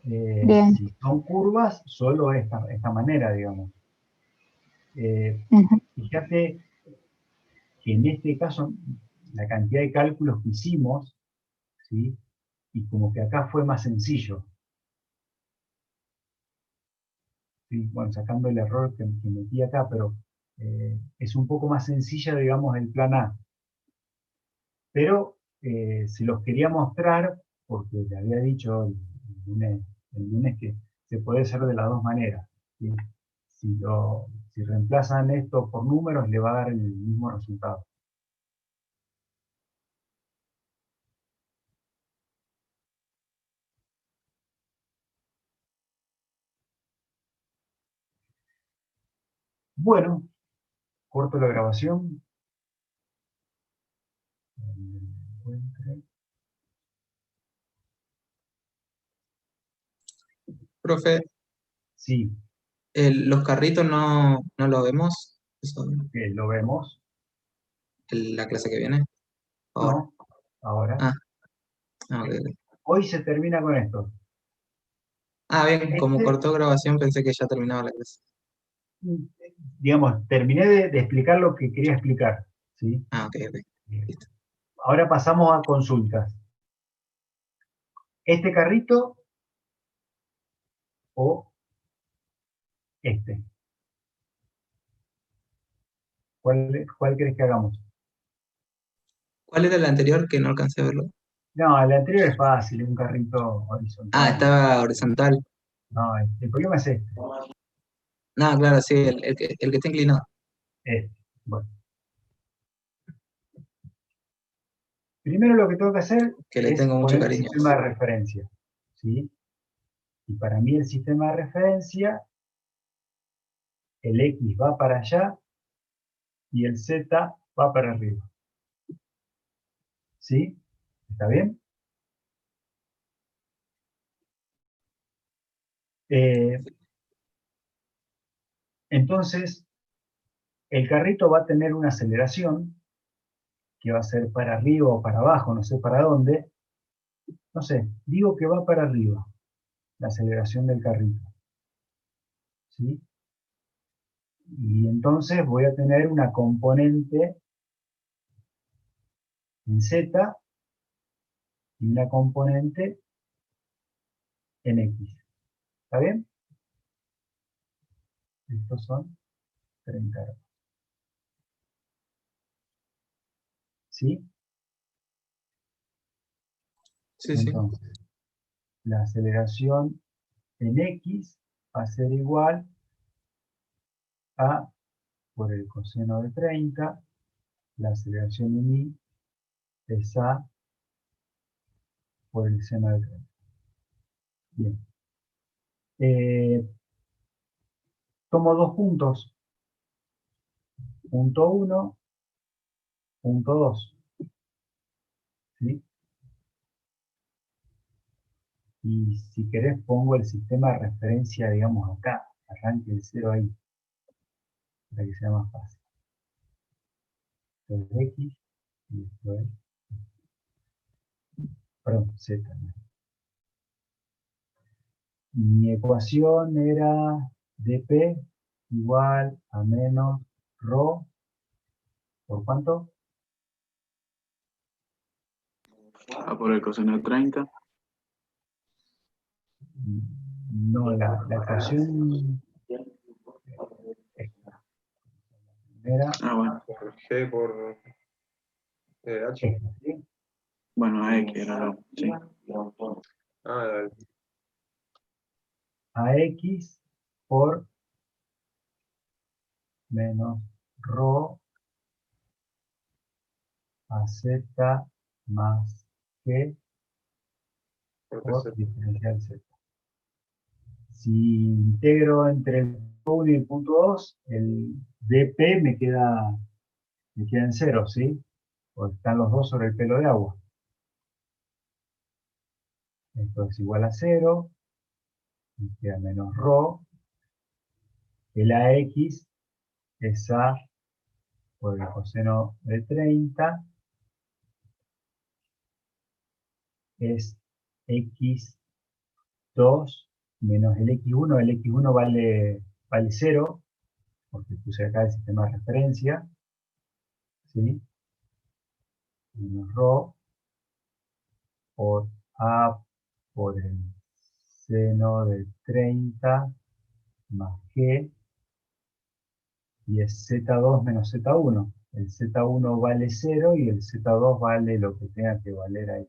Bien. Si son curvas, solo esta manera, digamos. Fíjate que en este caso, la cantidad de cálculos que hicimos, ¿sí?, y como que acá fue más sencillo. ¿Sí? Bueno, sacando el error que metí acá, pero es un poco más sencilla, digamos, el plan A. Pero se los quería mostrar, porque le había dicho el lunes que se puede hacer de las dos maneras. ¿Sí? Si reemplazan esto por números, le va a dar el mismo resultado. Bueno, corto la grabación. Profe, Sí. Los carritos no lo vemos. Eso, ¿Lo vemos? La clase que viene. No, ahora. Ok. Hoy se termina con esto. Bien, como cortó grabación pensé que ya terminaba la clase. Digamos, terminé de explicar lo que quería explicar, ¿sí? Ok. Listo. Ahora pasamos a consultas. ¿Este carrito o este? ¿Cuál querés que hagamos? ¿Cuál era el anterior que no alcancé a verlo? No, el anterior es fácil, es un carrito horizontal. Estaba horizontal. No, el problema es este. No, claro, sí, el que está inclinado. Bueno. Primero lo que tengo que hacer Que le es tengo mucho poner el cariño. sistema de referencia, ¿sí? Y para mí el sistema de referencia, el X va para allá y el Z va para arriba. ¿Sí? ¿Está bien? Entonces, el carrito va a tener una aceleración que va a ser para arriba o para abajo, no sé para dónde. No sé, digo que va para arriba, la aceleración del carrito. ¿Sí? Y entonces voy a tener una componente en Z y una componente en X. ¿Está bien? Estos son 30 grados. ¿Sí? Sí, sí. Entonces, la aceleración en X va a ser igual a, por el coseno de 30, la aceleración en Y es A por el seno de 30. Bien. Tomo dos puntos. Punto 1, punto 2. ¿Sí? Y si querés pongo el sistema de referencia, digamos, acá. Arranque el 0 ahí. Para que sea más fácil. Esto es X y esto es... Perdón, Z. ¿No? Mi ecuación era dp igual a menos ρ, ¿por cuánto? Por el coseno de 30. No, la ecuación era... Bueno. Por G por H. ¿Sí? Bueno, X era lo... Sí. Dale. AX por menos ρ a Z más G por diferencial Z. Si integro entre el punto 1 y el punto 2, el dp me queda en 0, ¿sí? Porque están los dos sobre el pelo de agua. Esto es igual a 0, me queda menos ρ. El AX es A por el coseno de 30, es X2 menos el X1. El X1 vale 0, porque puse acá el sistema de referencia, ¿sí? Menos ρ por A por el seno de 30 más G, y es Z2 menos Z1. El Z1 vale 0 y el Z2 vale lo que tenga que valer ahí.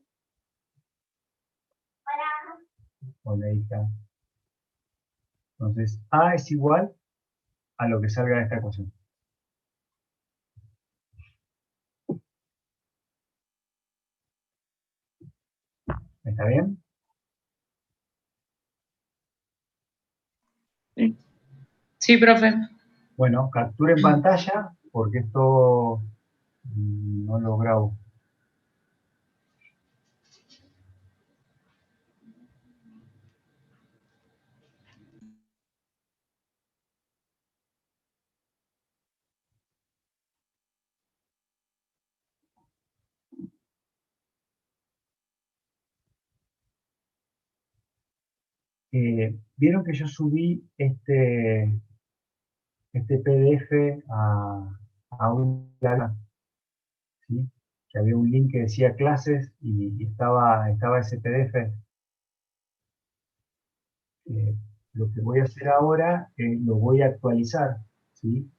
Hola, hija. Entonces, A es igual a lo que salga de esta ecuación. ¿Está bien? Sí. Sí, profe. Bueno, captura en pantalla, porque esto no lo grabo. Vieron que yo subí este PDF a un canal, ¿sí? Que había un link que decía clases y estaba ese PDF. Lo que voy a hacer ahora lo voy a actualizar, ¿sí?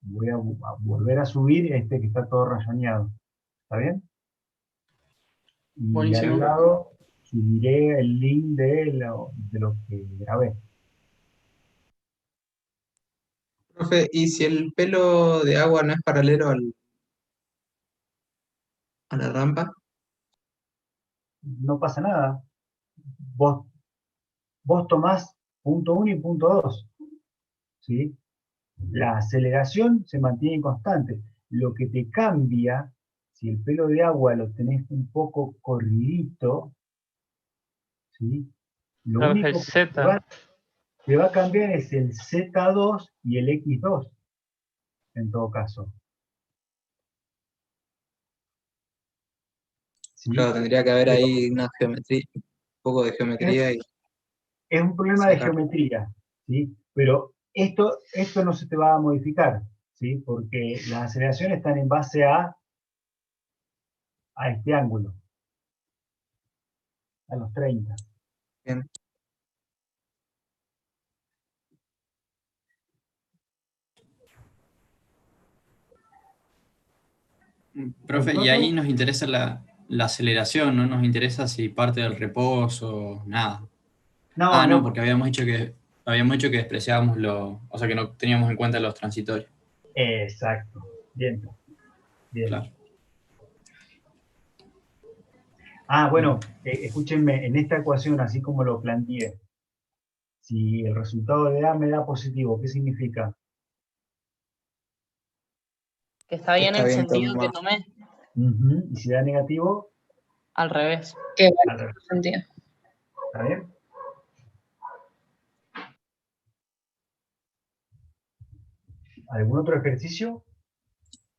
Voy a volver a subir este que está todo rayoneado. ¿Está bien? Y Buenísimo. al lado subiré el link de lo que grabé. Profe, ¿y si el pelo de agua no es paralelo a la rampa? No pasa nada. Vos tomás punto 1 y punto 2, ¿sí? La aceleración se mantiene constante. Lo que te cambia, si el pelo de agua lo tenés un poco corridito, ¿sí? Lo Claro, es el único que Z. te va a cambiar es el Z2 y el X2, en todo caso. ¿Sí? Claro, tendría que haber ahí una geometría, un poco de geometría y Es un problema de sacar. geometría, ¿sí? Pero esto no se te va a modificar, ¿sí? Porque las aceleraciones están en base a este ángulo. a los 30. Bien. Profe, y ahí nos interesa la aceleración, no nos interesa si parte del reposo, nada. No, porque habíamos dicho que despreciábamos o sea, que no teníamos en cuenta los transitorios. Exacto. Bien. Claro. Bueno, escúchenme, en esta ecuación, así como lo planteé, si el resultado de A me da positivo, ¿qué significa? Que está bien Está el bien sentido que tomado. tomé. Y si da negativo, Al revés. Que al revés. sentido. ¿Está bien? ¿Algún otro ejercicio?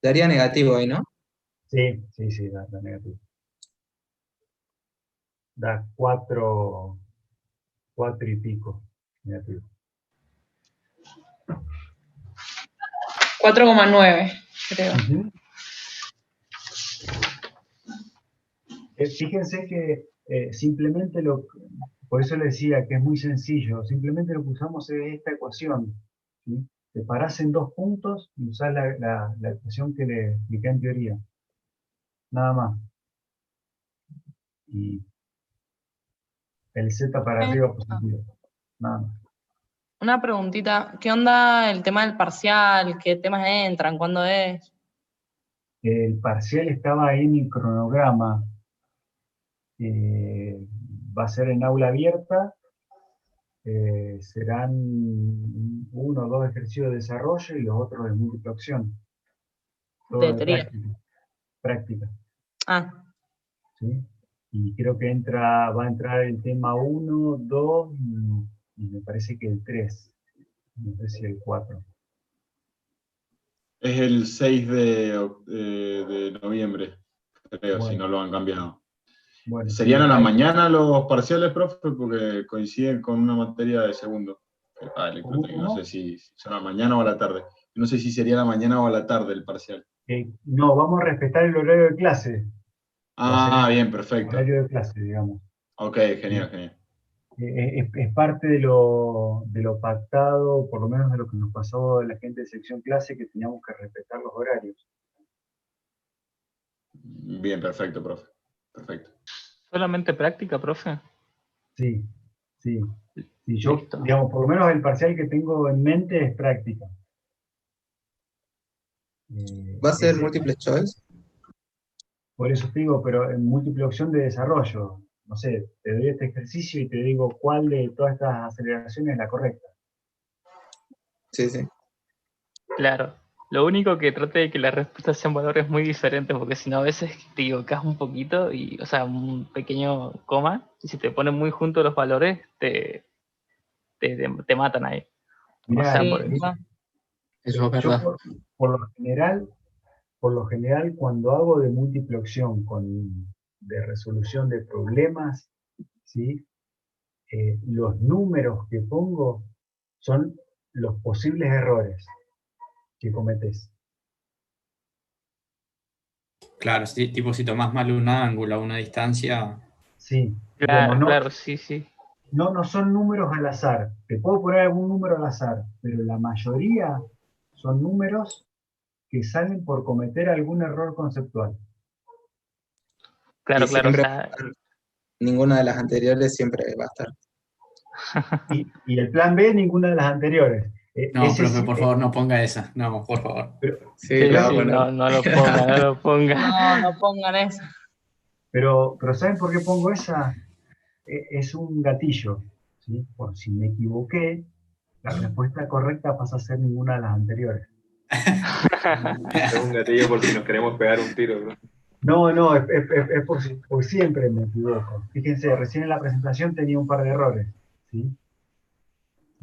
Daría negativo ahí, ¿no? Sí, da negativo. Da 4 y pico negativo. 4,9, creo. Fíjense que simplemente por eso les decía que es muy sencillo, simplemente lo que usamos es esta ecuación, ¿sí? Separás en 2 puntos y usás la ecuación que le expliqué en teoría. Nada más. Y el z para arriba positivo. Nada más. Una preguntita, ¿qué onda el tema del parcial? ¿Qué temas entran? ¿Cuándo es? El parcial estaba ahí en mi cronograma. Va a ser en aula abierta. Serán 1 o 2 ejercicios de desarrollo y los otros de múltiple opción. Todo De teoría. práctica. ¿Sí? Y creo que va a entrar el tema 1, 2 y me parece que el 3. No sé si el 4. Es el 6 de noviembre, creo, si no lo han cambiado. Bueno, ¿Serían a la mañana los parciales, profe? Porque coinciden con una materia de segundo. Electrotécnica. No sé si son a la mañana o a la tarde. No sé si sería a la mañana o a la tarde el parcial. No, vamos a respetar el horario de clase. Bien, perfecto. Horario de clase, digamos. Ok, genial. Es parte de lo pactado, por lo menos de lo que nos pasó de la gente de sección clase, que teníamos que respetar los horarios. Bien, perfecto, profe. Perfecto. ¿Solamente práctica, profe? Sí. Yo, digamos, por lo menos el parcial que tengo en mente es práctica. ¿Va a ser múltiple choice? Por eso te digo, pero en múltiple opción de desarrollo. No sé, te doy este ejercicio y te digo cuál de todas estas aceleraciones es la correcta. Sí. Claro. Lo único que trate de que las respuestas sean valores muy diferentes, porque si no a veces te equivocas un poquito, o sea, un pequeño coma, y si te ponen muy juntos los valores, te matan ahí. Mirá, o sea, por eso. Eso es yo verdad. por lo general, cuando hago de múltiple opción de resolución de problemas, ¿sí? Los números que pongo son los posibles errores que cometes. Claro, sí, tipo si tomás mal un ángulo a una distancia. Sí. Claro, sí. No son números al azar. Te puedo poner algún número al azar, pero la mayoría son números que salen por cometer algún error conceptual. Claro, Y siempre o sea, ninguna de las anteriores siempre va a estar. Y el plan B, ninguna de las anteriores. No, profe, por favor, no ponga esa. No, por favor. Sí, lo voy a poner. no lo ponga. No pongan eso. Pero ¿saben por qué pongo esa? Es un gatillo, ¿sí? Por si me equivoqué, la respuesta correcta pasa a ser ninguna de las anteriores. Es un gatillo por si nos queremos pegar un tiro, bro. No, es por siempre me equivoco. Fíjense, recién en la presentación tenía un par de errores, ¿sí?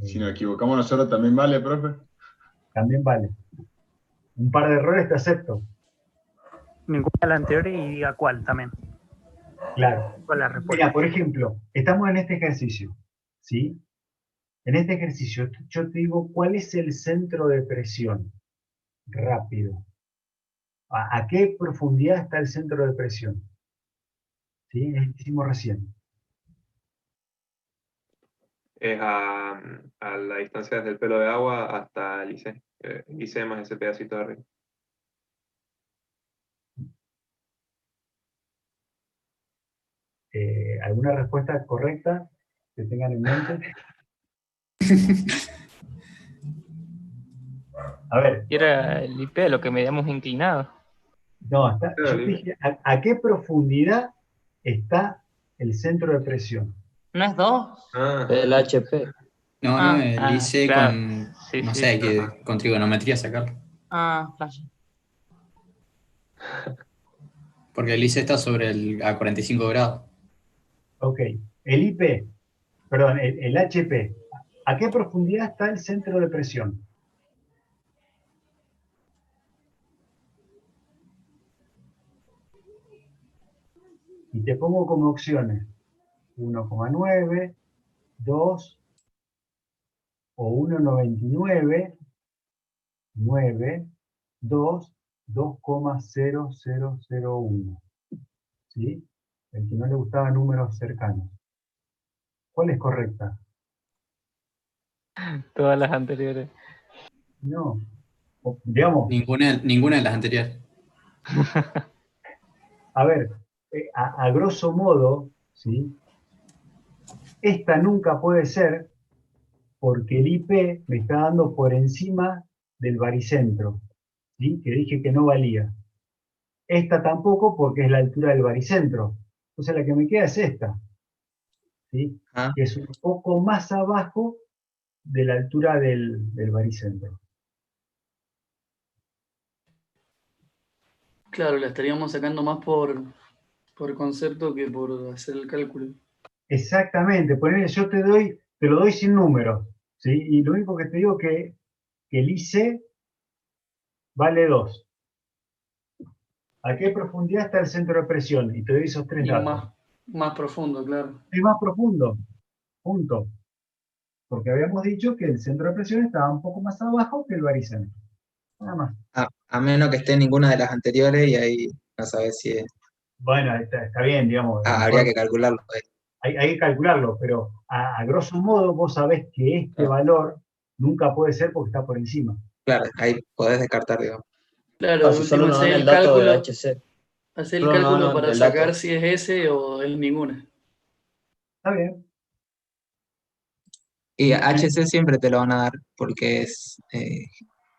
Si nos equivocamos nosotros, ¿también vale, profe? También vale. Un par de errores te acepto. Ninguna de las anteriores y diga cuál también. Claro. Con la respuesta. Mira, por ejemplo, estamos en este ejercicio, ¿sí? En este ejercicio yo te digo cuál es el centro de presión. Rápido. ¿A qué profundidad está el centro de presión? ¿Sí? Es lo que hicimos recién. es a la distancia desde el pelo de agua hasta el IC. IC más ese pedacito de arriba. ¿Alguna respuesta correcta que tengan en mente? A ver. Y era el IP lo que medíamos inclinado. No, yo te dije, ¿a qué profundidad está el centro de presión? ¿No es 2? El HP. No, el IC claro. con, Sí, no sí, sé, sí. con trigonometría sacarlo. Flash. Porque el IC está a 45 grados. Ok, el IP, perdón, el HP, ¿a qué profundidad está el centro de presión? Y te pongo como opciones 1,9, 2 o 1,99, 9, 2, 2,0001. ¿Sí? El que no le gustaban números cercanos. ¿Cuál es correcta? Todas las anteriores. No. Digamos. Ninguna de las anteriores. A ver, a grosso modo, ¿sí? Esta nunca puede ser porque el IP me está dando por encima del baricentro, ¿sí? Que dije que no valía. Esta tampoco porque es la altura del baricentro. Entonces la que me queda es esta, ¿sí? Que es un poco más abajo de la altura del baricentro. Claro, la estaríamos sacando más por concepto que por hacer el cálculo. Exactamente, ponele, yo te lo doy sin números, ¿sí? Y lo único que te digo que el IC vale 2. ¿A qué profundidad está el centro de presión? Y te doy esos tres Y datos. más profundo, claro. Es más profundo, punto. Porque habíamos dicho que el centro de presión estaba un poco más abajo que el baricentro. Nada más. A menos que esté en ninguna de las anteriores y ahí no sabes si es. Bueno, está bien, digamos. Habría que calcularlo. Hay que calcularlo, pero a grosso modo vos sabés que este valor nunca puede ser porque está por encima. Claro, ahí podés descartar, digamos. Claro, de Si solo última nos hacer dan el el dato de cálculo, HC. hacer el Solo nos cálculo dan para el sacar dato. si es ese o es ninguna. Está bien. Y HC siempre te lo van a dar porque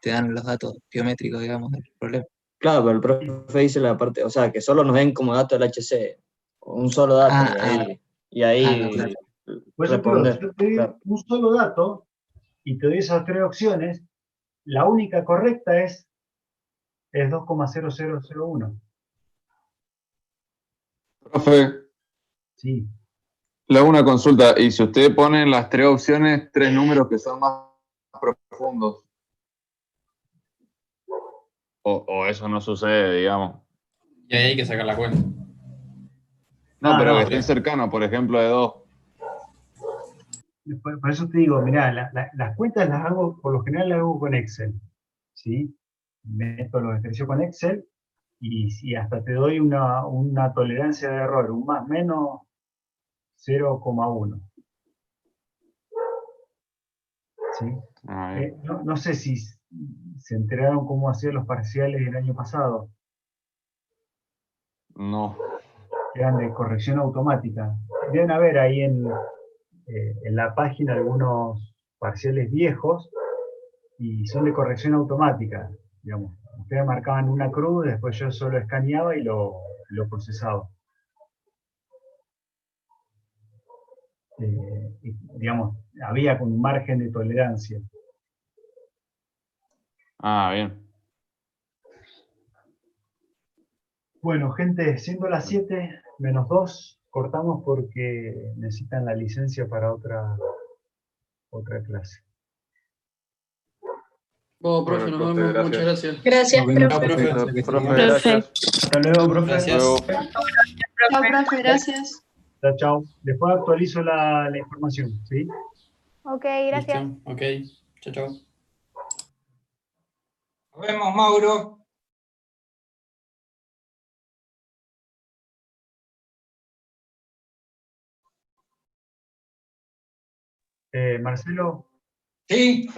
te dan los datos geométricos, digamos, del problema. Claro, pero el profe dice la parte, o sea, que solo nos den como dato el HC, un solo dato, y ahí no, claro. Pues yo responder. te doy Claro. un solo dato y te doy esas tres opciones. La única correcta es 2,0001. Profe, Sí. le hago una consulta. Y si usted pone en las tres opciones tres números que son más profundos, o eso no sucede, digamos. Y ahí hay que sacar la cuenta. No, pero que estén cercanos, por ejemplo, de 2. Por eso te digo, mirá, las cuentas las hago, por lo general las hago con Excel. ¿Sí? Meto los ejercicios con Excel y hasta te doy una tolerancia de error, un más menos 0,1. ¿Sí? No sé si se enteraron cómo hacían los parciales el año pasado. No. Eran de corrección automática. Deben haber ahí en la página algunos parciales viejos y son de corrección automática. Digamos. Ustedes marcaban una cruz, después yo solo escaneaba y lo procesaba. Digamos, había un margen de tolerancia. Ah, bien. Bueno, gente, siendo las 7 menos 2, cortamos porque necesitan la licencia para otra clase. Bueno, profe, nos vemos. Muchas gracias. Gracias, profe. Profe, gracias. Hasta luego, profe. Gracias. Chao, profe, gracias. Chao, chao. Después actualizo la información, ¿sí? Ok, gracias. Listo. Ok. Chao, chao. Nos vemos, Mauro. Marcelo. Sí.